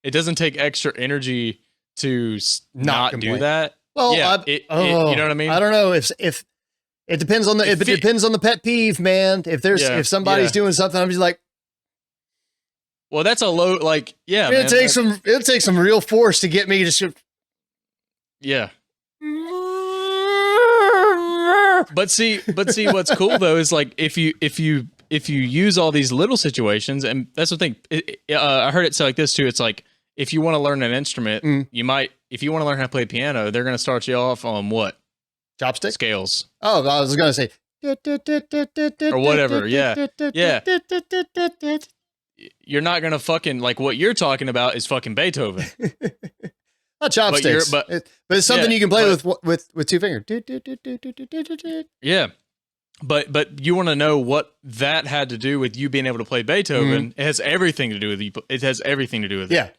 It doesn't take extra energy to not do complain. that. Well, Yeah, you know what I mean? I don't know if it depends on it depends on the pet peeve, man. If somebody's doing something, I'm just like, well, that's a low, like, yeah, it'll take some real force to get me to. Yeah. But see, what's cool though is like if you use all these little situations, and that's the thing. I heard it say like this too. It's like, if you want to learn an instrument, you might, if you want to learn how to play piano, they're going to start you off on what? Chopstick? Scales. Oh, I was going to say. Or whatever. Yeah. Yeah. You're not going to fucking, like, what you're talking about is fucking Beethoven. Not chopsticks, but it's something you can play with two fingers. Yeah. But you want to know what that had to do with you being able to play Beethoven? It has everything to do with you. It has everything to do with it. Yeah.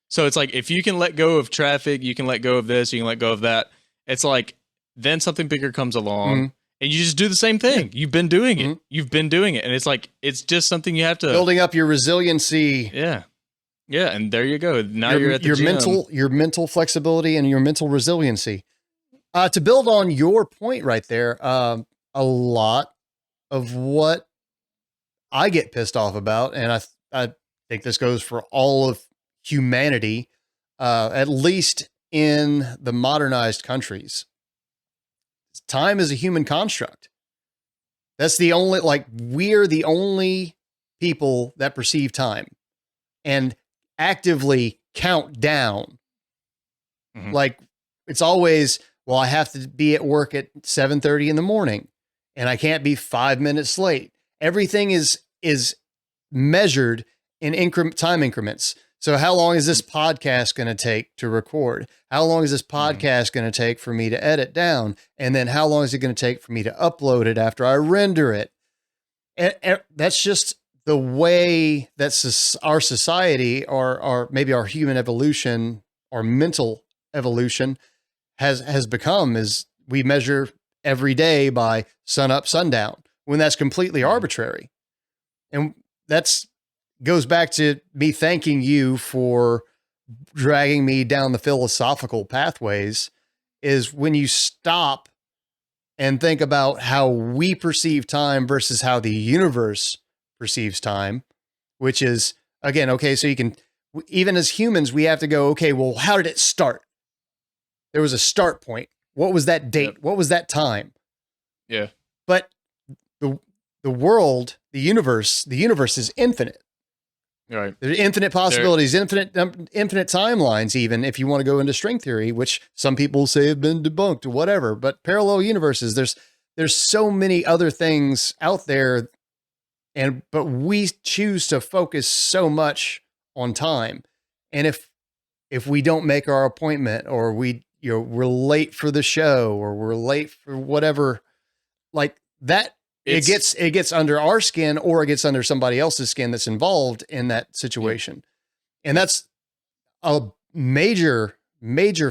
So it's like, if you can let go of traffic, you can let go of this, you can let go of that. It's like, then something bigger comes along, and you just do the same thing. You've been doing it. You've been doing it. And it's like, it's just something you have to... Building up your resiliency. Yeah. Yeah, and there you go. Now you're at the gym. Your mental flexibility and your mental resiliency. To build on your point right there, a lot of what I get pissed off about, and I think this goes for all of humanity, at least in the modernized countries. Time is a human construct. That's the only, like, we're the only people that perceive time and actively count down. Like, it's always, well, I have to be at work at 7:30 in the morning and I can't be 5 minutes late. Everything is measured in time increments. So how long is this podcast going to take to record? How long is this podcast going to take for me to edit down? And then how long is it going to take for me to upload it after I render it? And that's just the way that our society, or maybe our human evolution, or mental evolution has become, is we measure every day by sun up, sundown, when that's completely arbitrary. And that's goes back to me thanking you for dragging me down the philosophical pathways, is when you stop and think about how we perceive time versus how the universe perceives time, which is, again, okay, so you can, even as humans, we have to go, okay, well, how did it start? There was a start point. What was that date? Yep. What was that time? Yeah. But the world, the universe is infinite. Right. There's infinite possibilities, infinite timelines, even if you want to go into string theory, which some people say have been debunked or whatever, but parallel universes, there's so many other things out there, but we choose to focus so much on time. And if we don't make our appointment, or we're late for the show, or we're late for whatever, like that, it gets under our skin, or it gets under somebody else's skin that's involved in that situation. And that's a major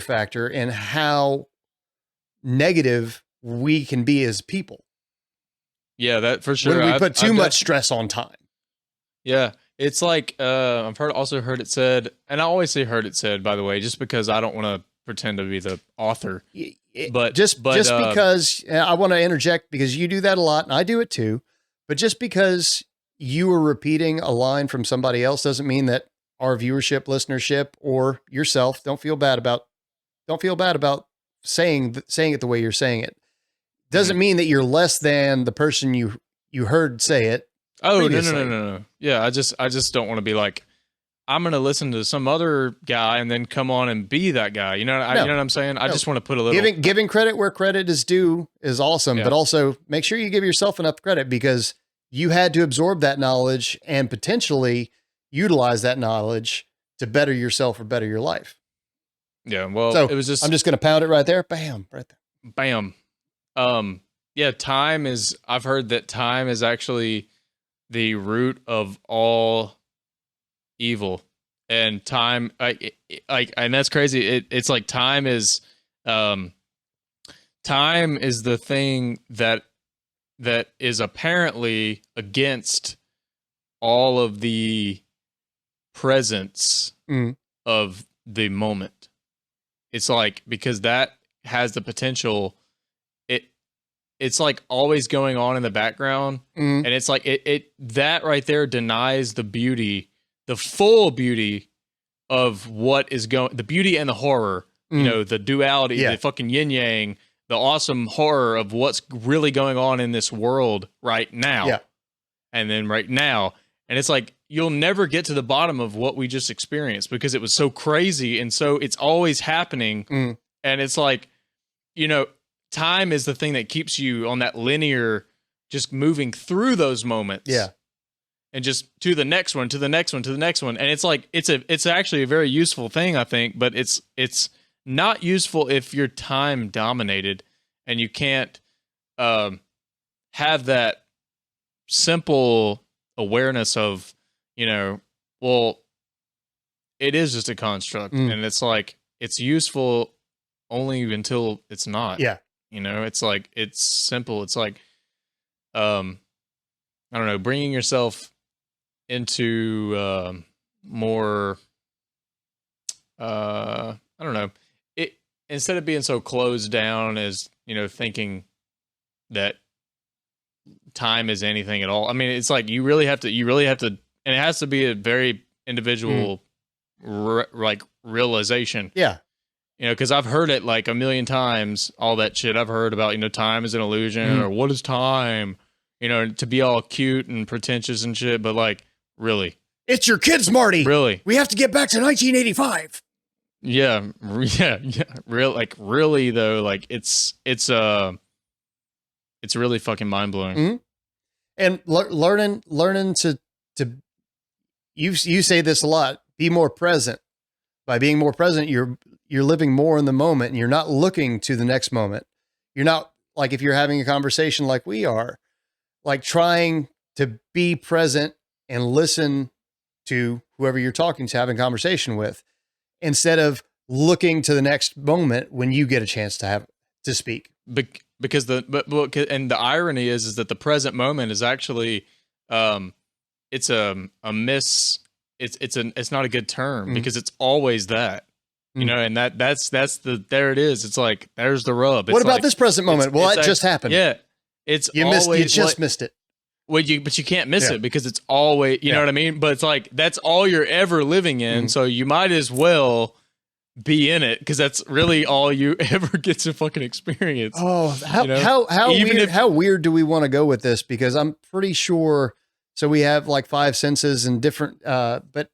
factor in how negative we can be as people. Yeah, that for sure. When we put too much stress on time. Yeah. It's like, I've also heard it said, and I always say heard it said, by the way, just because I don't want to pretend to be the author. But just because I want to interject, because you do that a lot and I do it too, but just because you are repeating a line from somebody else doesn't mean that our viewership, listenership, or yourself don't feel bad about saying it the way you're saying it. Doesn't mean that you're less than the person you heard say it. Oh, previously. no. Yeah, I just don't want to be like, I'm going to listen to some other guy and then come on and be that guy. You know what I'm saying? I just want to put a little... Giving credit where credit is due is awesome, but also make sure you give yourself enough credit because you had to absorb that knowledge and potentially utilize that knowledge to better yourself or better your life. Yeah, well, so it was just... I'm just going to pound it right there. Bam, right there. Bam. Yeah, I've heard that time is actually the root of all evil, and time, and that's crazy. It's like time is the thing that is apparently against all of the presence of the moment. It's like, because that has the potential, it's like always going on in the background, and it's like it that right there denies the beauty, the full beauty of what is going, the beauty and the horror, you know, the duality, the fucking yin yang, the awesome horror of what's really going on in this world right now. Yeah. And then right now, and it's like, you'll never get to the bottom of what we just experienced because it was so crazy. And so it's always happening. And it's like, you know, time is the thing that keeps you on that linear, just moving through those moments. Yeah. And just to the next one, to the next one, to the next one. And it's like, it's actually a very useful thing, I think, but it's not useful if you're time dominated and you can't have that simple awareness of, you know, well, it is just a construct, and it's like, it's useful only until it's not. Yeah. You know, it's like, it's simple. It's like, I don't know, bringing yourself into more, I don't know, it, instead of being so closed down as, you know, thinking that time is anything at all. I mean, it's like, you really have to, and it has to be a very individual, like, realization. Yeah. You know, because I've heard it like a million times, all that shit I've heard about, you know, time is an illusion, or what is time? You know, to be all cute and pretentious and shit, but like, really? It's your kids, Marty. Really? We have to get back to 1985. Yeah. Really though, like, it's really fucking mind blowing. And learning to you say this a lot, be more present. By being more present, you're living more in the moment, and you're not looking to the next moment. You're not, like, if you're having a conversation like we are, like, trying to be present and listen to whoever you're talking to, having a conversation with, instead of looking to the next moment when you get a chance to speak. Because and the irony is that the present moment is actually, it's not a good term, because it's always that, you know, and that's there it is. It's like, there's the rub. It's what about like, this present moment? Well, that just happened. Yeah. You just missed it. Well, but you can't miss it because it's always, you know what I mean? But it's like, that's all you're ever living in. So you might as well be in it, because that's really all you ever get to fucking experience. Oh, how weird do we want to go with this? Because I'm pretty sure, so we have like 5 senses and different, but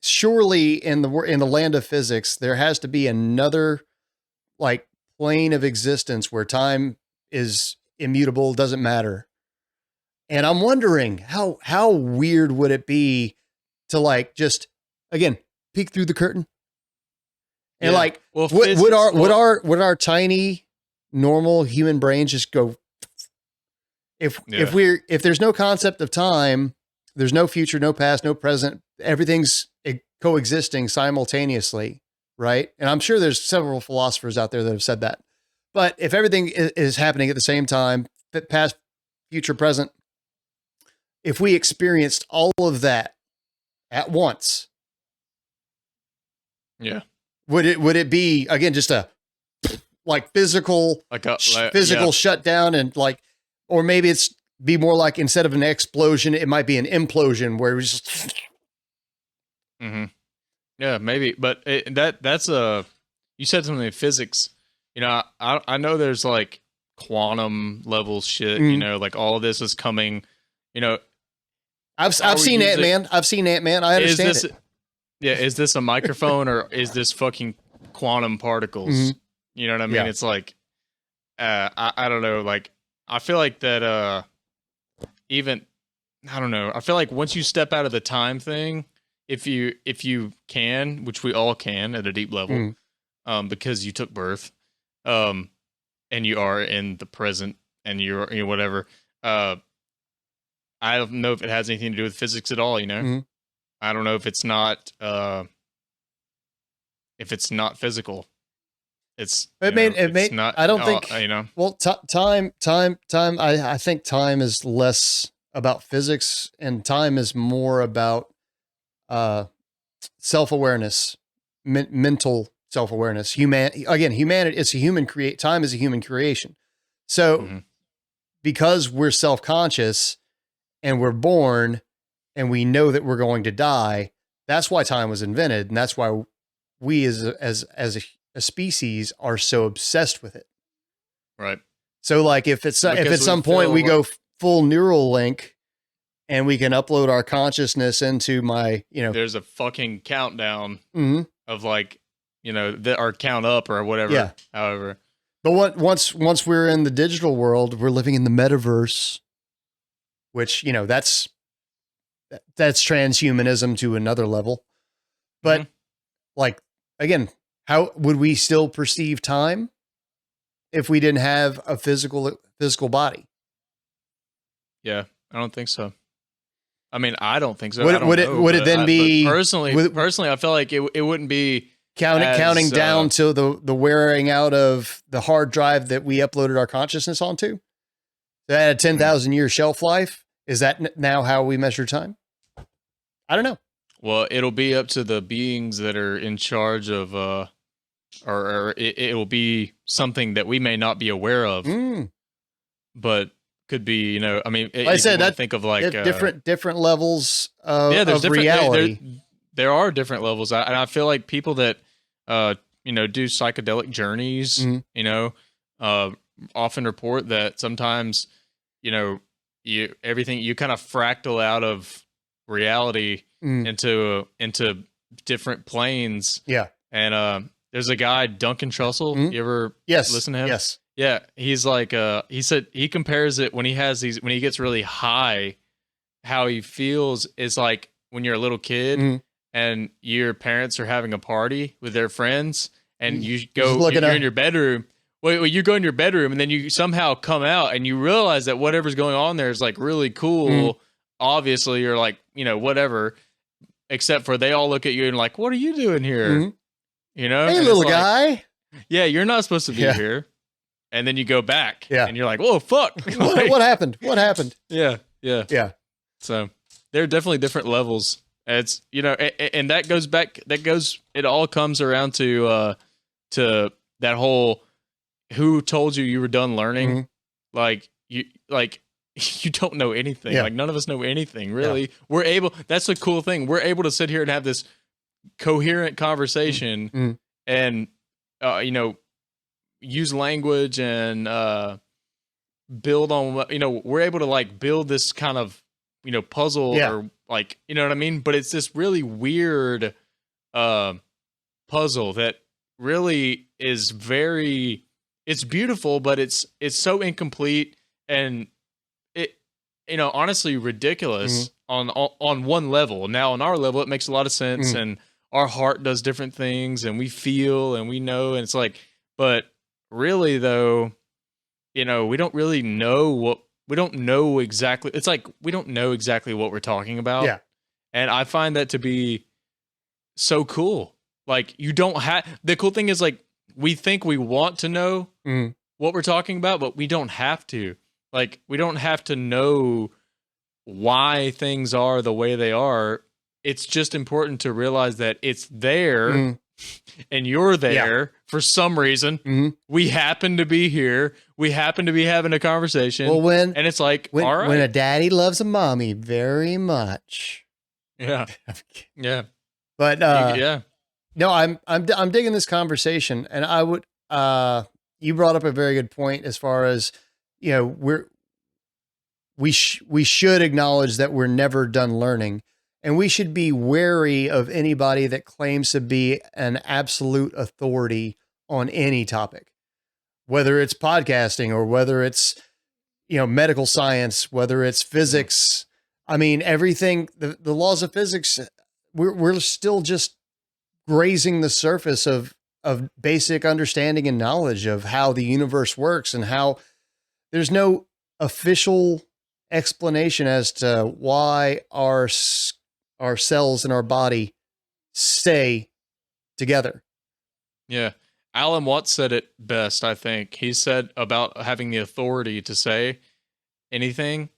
surely in the land of physics, there has to be another, like, plane of existence where time is immutable, doesn't matter. And I'm wondering how weird would it be to, like, just, again, peek through the curtain and like, well, would our tiny normal human brains just go, if there's no concept of time, there's no future, no past, no present, everything's coexisting simultaneously, right? And I'm sure there's several philosophers out there that have said that. But if everything is happening at the same time, past, future, present, if we experienced all of that at once, yeah, would it be, again, just a, like, physical shutdown, and, like, or maybe it's be more like, instead of an explosion, it might be an implosion where it was just. Yeah, maybe, but that's a, you said something in physics. You know, I know there's like quantum level shit. You know, like all of this is coming. You know, I've seen Ant-Man. I've seen Ant-Man. I understand it. Yeah, is this a microphone or is this fucking quantum particles? You know what I mean? Yeah. It's like, I don't know. Like, I feel like that. Even, I don't know. I feel like once you step out of the time thing, if you can, which we all can at a deep level, because you took birth, and you are in the present, and you're whatever. I don't know if it has anything to do with physics at all. You know, I don't know if it's not physical. It's not. I don't think. You know. Well, time. I think time is less about physics, and time is more about self-awareness, mental self-awareness. Humanity. It's a human time is a human creation. So, because we're self-conscious and we're born, and we know that we're going to die, that's why time was invented, and that's why we as a species are so obsessed with it. Right. So like if at some point we go full neural link and we can upload our consciousness into there's a fucking countdown of like, our count up or whatever. Yeah. However, but once we're in the digital world, we're living in the metaverse, which, that's transhumanism to another level. But like, again, how would we still perceive time if we didn't have a physical body? Yeah, I don't think so. I mean, I don't think so. Would it then be personally? I feel like it wouldn't be counting down to the wearing out of the hard drive that we uploaded our consciousness onto. That had a 10,000 year shelf life. Is that now how we measure time? I don't know. Well, it'll be up to the beings that are in charge of, or it will be something that we may not be aware of, but could be, I mean, I said that think of like different levels of there's reality. There are different levels, and I feel like people that do psychedelic journeys, often report that sometimes, you kind of fractal out of reality into different planes. Yeah. And there's a guy, Duncan Trussell. You ever listen to him? Yes. Yeah. He's like he said he compares it when he gets really high, how he feels is like when you're a little kid and your parents are having a party with their friends and you're in your bedroom. Well, you go in your bedroom and then you somehow come out and you realize that whatever's going on there is like really cool. Obviously, you're like, whatever, except for they all look at you and like, what are you doing here? Hey, and little guy. Yeah, you're not supposed to be here. And then you go back and you're like, whoa, fuck. What happened? What happened? Yeah. So there are definitely different levels. It's, and that goes back, it all comes around to that whole, who told you were done learning? Like you don't know anything. Like none of us know anything really. That's the cool thing. We're able to sit here and have this coherent conversation and, use language and, build on, we're able to like build this kind of, puzzle or like, you know what I mean? But it's this really weird, puzzle that really is it's beautiful, but it's so incomplete and it, honestly ridiculous on one level. Now on our level, it makes a lot of sense and our heart does different things and we feel and we know. And it's like, but really though, we don't really know we don't know exactly. It's like, we don't know exactly what we're talking about. Yeah. And I find that to be so cool. Like you don't have, the cool thing is like, we think we want to know what we're talking about, but we don't have to. Like, we don't have to know why things are the way they are. It's just important to realize that it's there and you're there for some reason. We happen to be here. We happen to be having a conversation. Well, and it's like, all right. When a daddy loves a mommy very much. Yeah. Yeah. But, No, I'm digging this conversation, and I would you brought up a very good point as far as, you know, we should acknowledge that we're never done learning, and we should be wary of anybody that claims to be an absolute authority on any topic, whether it's podcasting or whether it's, you know, medical science, whether it's physics. I mean, everything, the laws of physics, we're still just grazing the surface of basic understanding and knowledge of how the universe works, and how there's no official explanation as to why our cells in our body stay together. Yeah. Alan Watts said it best, I think. He said about having the authority to say anything.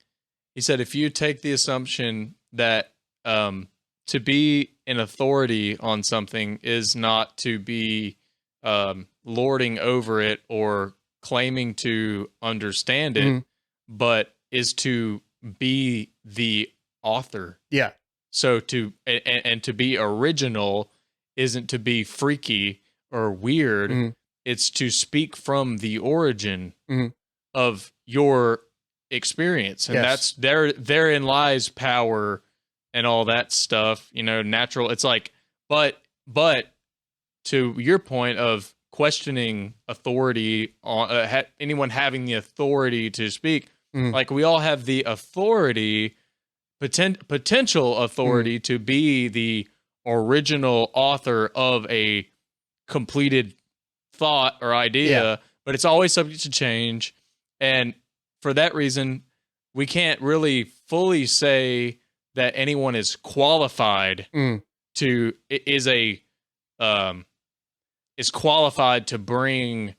He said, if you take the assumption that to be an authority on something is not to be lording over it or claiming to understand it, but is to be the author. Yeah. So to be original isn't to be freaky or weird. It's to speak from the origin of your experience, and that's therein lies power and all that stuff, you know, natural. It's like, but to your point of questioning authority on anyone having the authority to speak, like we all have the authority, potential authority to be the original author of a completed thought or idea, but it's always subject to change. And for that reason, we can't really fully say that anyone is qualified is qualified to bring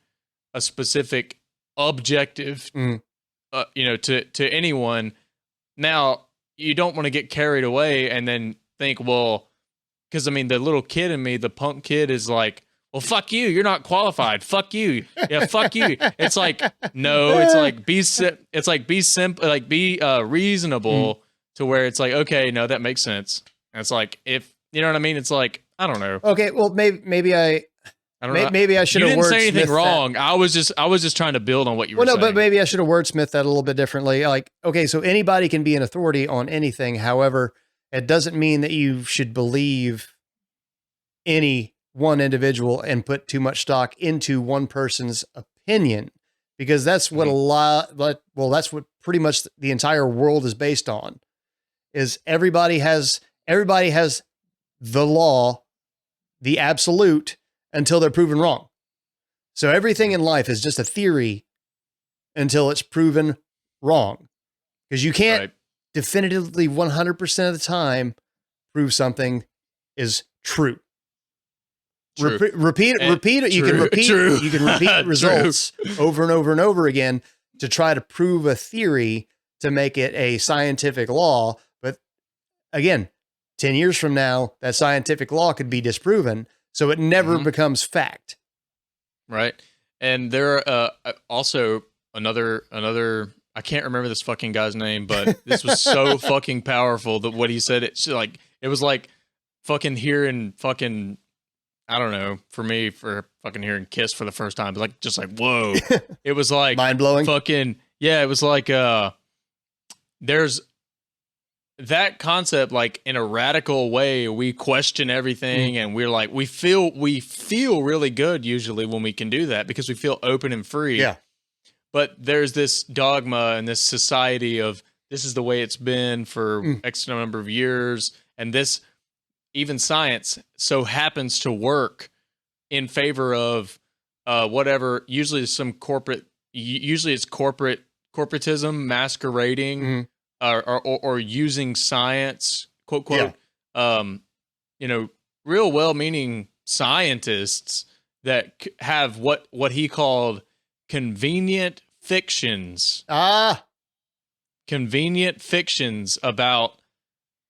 a specific objective, you know, to anyone. Now, you don't want to get carried away and then think, well, because I mean, the little kid in me, the punk kid, is like, well, fuck you. You're not qualified. Fuck you. Yeah, fuck you. It's like, no, it's like be simple, like be reasonable to where it's like, okay, no, that makes sense. And it's like, if you know what I mean, it's like, I don't know. Okay, well, maybe I don't know. Maybe I should have. You didn't say anything wrong. I was just trying to build on what you were saying. But maybe I should have wordsmithed that a little bit differently. Like, okay, so anybody can be an authority on anything. However, it doesn't mean that you should believe any one individual and put too much stock into one person's opinion, because that's what that's what pretty much the entire world is based on. Is everybody has the law, the absolute, until they're proven wrong. So everything in life is just a theory until it's proven wrong, because you can't definitively 100% of the time prove something is true. Repeat it. You can repeat results over and over and over again to try to prove a theory to make it a scientific law. But again, 10 years from now, that scientific law could be disproven. So it never becomes fact. Right. And there are also another, I can't remember this fucking guy's name, but this was so fucking powerful that what he said, it was like fucking hearing fucking, I don't know, for me, for fucking hearing Kiss for the first time, like, just like, whoa. It was like mind blowing. Fucking, yeah, it was like, there's that concept, like in a radical way, we question everything and we're like, we feel really good usually when we can do that because we feel open and free. Yeah. But there's this dogma and this society of this is the way it's been for X number of years. And this, even science so happens to work in favor of whatever, usually it's corporatism masquerading or using science, quote, you know, real well-meaning scientists that have what he called convenient fictions. Convenient fictions about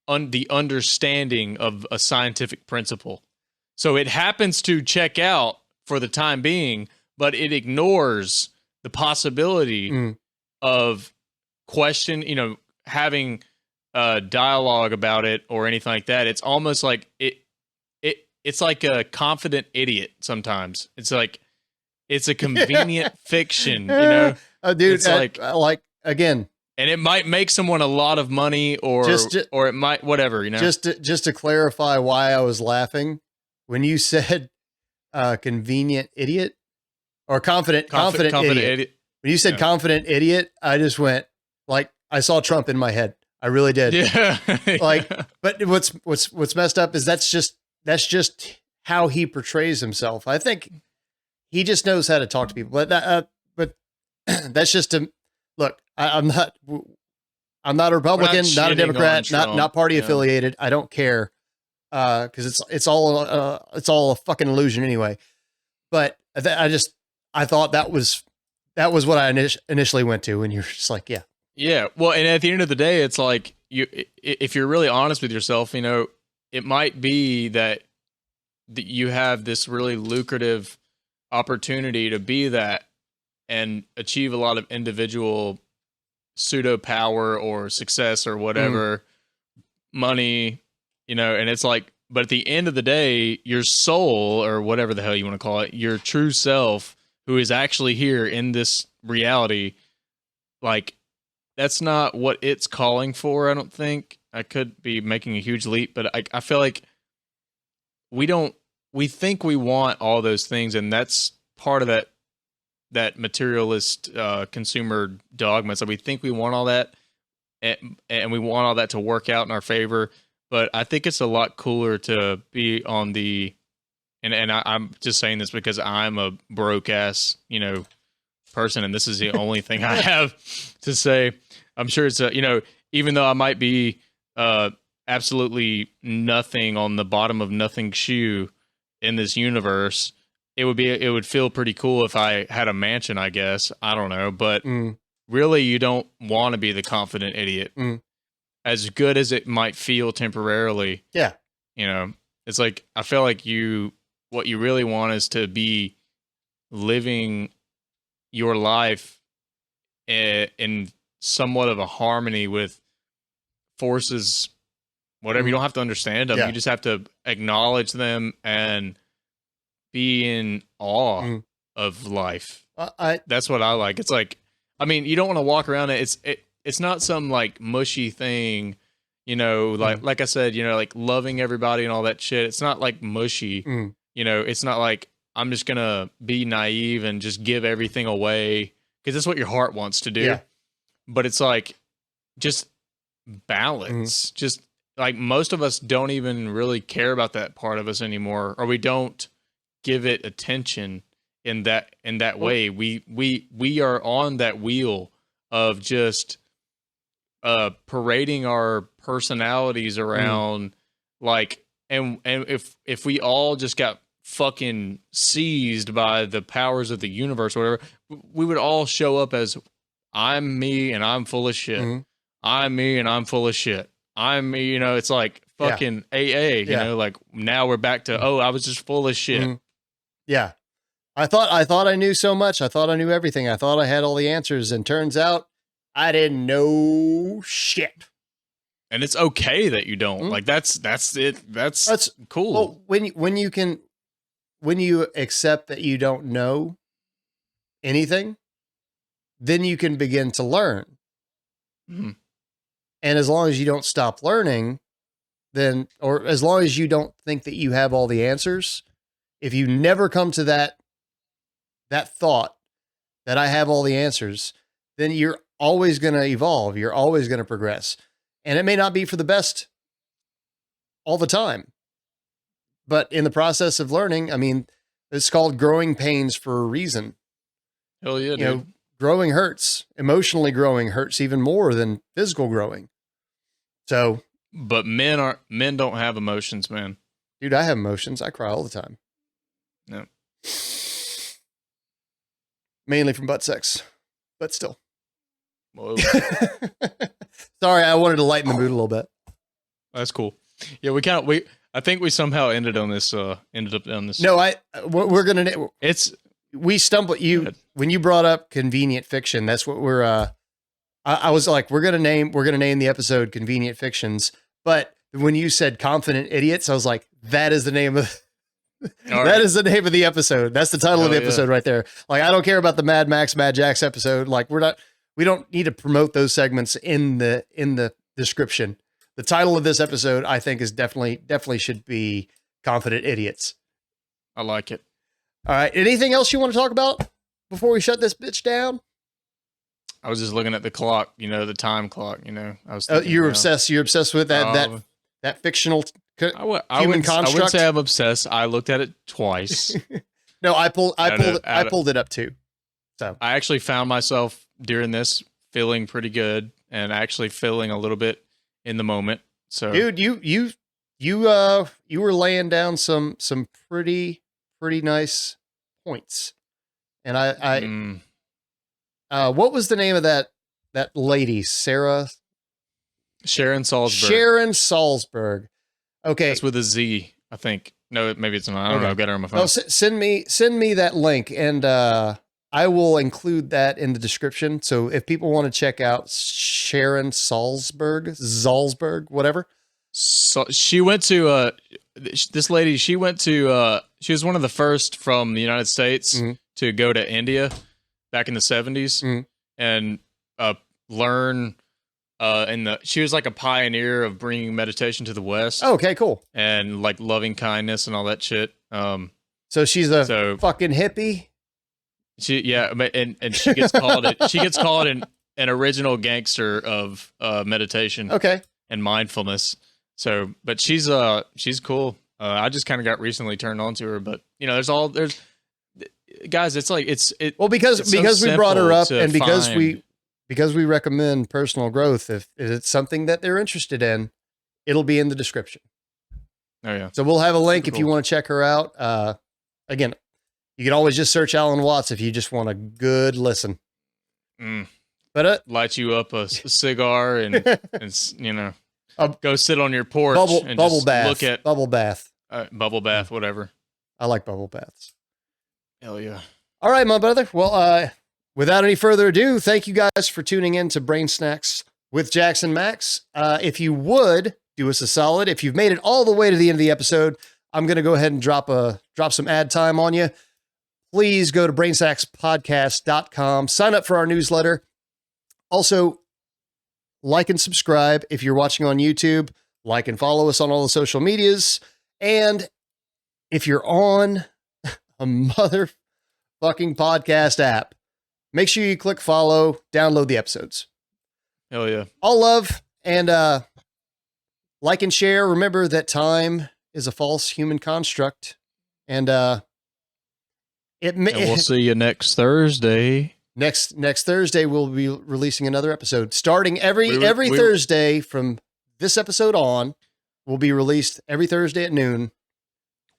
the understanding of a scientific principle. So it happens to check out for the time being, but it ignores the possibility of question, you know, having a dialogue about it or anything like that. It's almost like it's like a confident idiot sometimes. It's like it's a convenient fiction, you know. Oh, dude, It's like again, and it might make someone a lot of money, or it might whatever, you know. Just to clarify why I was laughing when you said convenient idiot or confident idiot. When you said confident idiot, I just went like I saw Trump in my head. I really did. Yeah. Like, but what's messed up is that's just how he portrays himself. I think he just knows how to talk to people. But that's just to look. I'm not a Republican, not a Democrat, not party affiliated. I don't care because it's all a fucking illusion anyway. But I thought that was what I initially went to, and you're just like, yeah. Yeah. Well, and at the end of the day, it's like if you're really honest with yourself, you know, it might be that you have this really lucrative opportunity to be that and achieve a lot of individual pseudo power or success or whatever, money, you know, and it's like, but at the end of the day, your soul or whatever the hell you want to call it, your true self who is actually here in this reality, like, that's not what it's calling for, I don't think. I could be making a huge leap, but I feel like we think we want all those things, and that's part of that materialist consumer dogma. So we think we want all that, and we want all that to work out in our favor. But I think it's a lot cooler to be on the, and I'm just saying this because I'm a broke ass, you know, person, and this is the only thing I have to say. I'm sure it's you know, even though I might be absolutely nothing on the bottom of nothing shoe in this universe, it would feel pretty cool if I had a mansion, I guess. I don't know, but really you don't want to be the confident idiot. As good as it might feel temporarily. Yeah. You know, it's like I feel like what you really want is to be living your life in somewhat of a harmony with forces, whatever. You don't have to understand them. You just have to acknowledge them and be in awe of life. That's what I like. It's like, I mean, you don't want to walk around it's not some like mushy thing, you know, like I said, you know, like loving everybody and all that shit. It's not like mushy, you know, it's not like I'm just going to be naive and just give everything away because that's what your heart wants to do. Yeah. But it's like just balance. Just like most of us don't even really care about that part of us anymore, or we don't give it attention in that way. We are on that wheel of just parading our personalities around like, and if we all just got fucking seized by the powers of the universe or whatever, we would all show up as I'm me and I'm full of shit. I'm me and I'm full of shit. I'm me, you know, it's like fucking AA, you know, like now we're back to, I was just full of shit. Yeah. I thought I knew so much. I thought I knew everything. I thought I had all the answers, and turns out I didn't know shit. And it's okay that you don't. Like that's it. That's cool. Well, when you accept that you don't know anything, then you can begin to learn. And as long as you don't stop learning, then, or as long as you don't think that you have all the answers, if you never come to that thought that I have all the answers, then you're always going to evolve. You're always going to progress. And it may not be for the best all the time, but in the process of learning, I mean, it's called growing pains for a reason. Hell yeah, dude. You know, growing hurts. Emotionally growing hurts even more than physical growing. So, but men don't have emotions, man. Dude, I have emotions. I cry all the time. No. Mainly from butt sex, but still. Whoa. Sorry, I wanted to lighten the mood a little bit. That's cool. Yeah, I think we somehow ended up on this. No, we're gonna. We stumbled. When you brought up convenient fiction, that's what we're. I was like, we're gonna name the episode Convenient Fictions, but when you said Confident Idiots, I was like, that is the name of All That right. is the name of the episode. That's the title of the Hell yeah. episode right there. Like, I don't care about the Mad Max, Mad Jax episode. Like, we don't need to promote those segments in the description. The title of this episode, I think, is definitely should be Confident Idiots. I like it. All right. Anything else you want to talk about before we shut this bitch down? I was just looking at the clock, the time clock, I was Oh, thinking, you're obsessed. You're obsessed with that fictional human I wouldn't construct. say I'm obsessed. I looked at it twice. No, I pulled Out it up too. So I actually found myself during this feeling pretty good and actually feeling a little bit in the moment. So, dude, you were laying down some pretty nice points, and what was the name of that lady? Sharon Salzberg. Sharon Salzberg. Okay, That's with a Z, I think. No, maybe it's not. I don't know. I've got her on my phone. well, send me that link, and I will include that in the description. So if people want to check out Sharon Salzberg, whatever. So she went to this lady. She went to she was one of the first from the United States Mhm. to go to India back in the 70s Mhm. and learn. She was like a pioneer of bringing meditation to the West Oh, okay, cool. and like loving kindness and all that shit. So she's a So fucking hippie. and she gets called an original gangster of meditation Okay. and mindfulness. So, but she's cool. I just kind of got recently turned on to her, but there's guys. It's like Well, because It's so we brought her simple up, to and because find. we recommend personal growth. If it's something that they're interested in, it'll be in the description. Oh yeah, So we'll have a link if you Cool. want to check her out. Again, you can always just search Alan Watts if you just want a good listen. Mm. But Light you up a cigar and go sit on your porch bubble and bubble just bath. look at bubble bath. bubble bath, whatever. I like bubble baths. Hell yeah. All right, my brother. Well, without any further ado, thank you guys for tuning in to Brain Snacks with Jaxon and Max. If you would do us a solid, if you've made it all the way to the end of the episode, I'm going to go ahead and drop some ad time on you. Please go to brainsnackspodcast.com, sign up for our newsletter. Also, like and subscribe if you're watching on YouTube. Like and follow us on all the social medias. And if you're on a motherfucking podcast app, make sure you click follow, download the episodes. Hell yeah. All love and like and share. Remember that time is a false human construct. And And we'll see you next Thursday. next Thursday we'll be releasing another episode. Starting every We- Thursday from this episode on, will be released every Thursday at noon.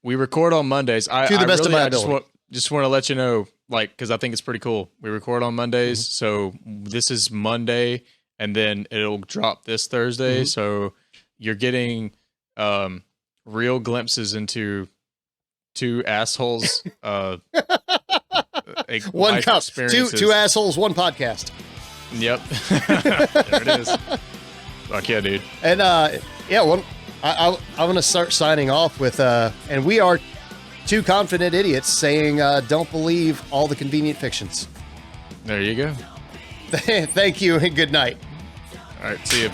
We record on Mondays. To the best of my ability. Just want to let you know, because I think it's pretty cool. We record on Mondays, Mm-hmm. so this is Monday, and then it'll drop this Thursday. Mhm. So you're getting real glimpses into two assholes. One life cup, experiences. two assholes, one podcast. Yep, there it is. Fuck yeah, dude. And I'm going to start signing off with, and we are two confident idiots saying, don't believe all the convenient fictions. There you go. Thank you and good night. All right, see you.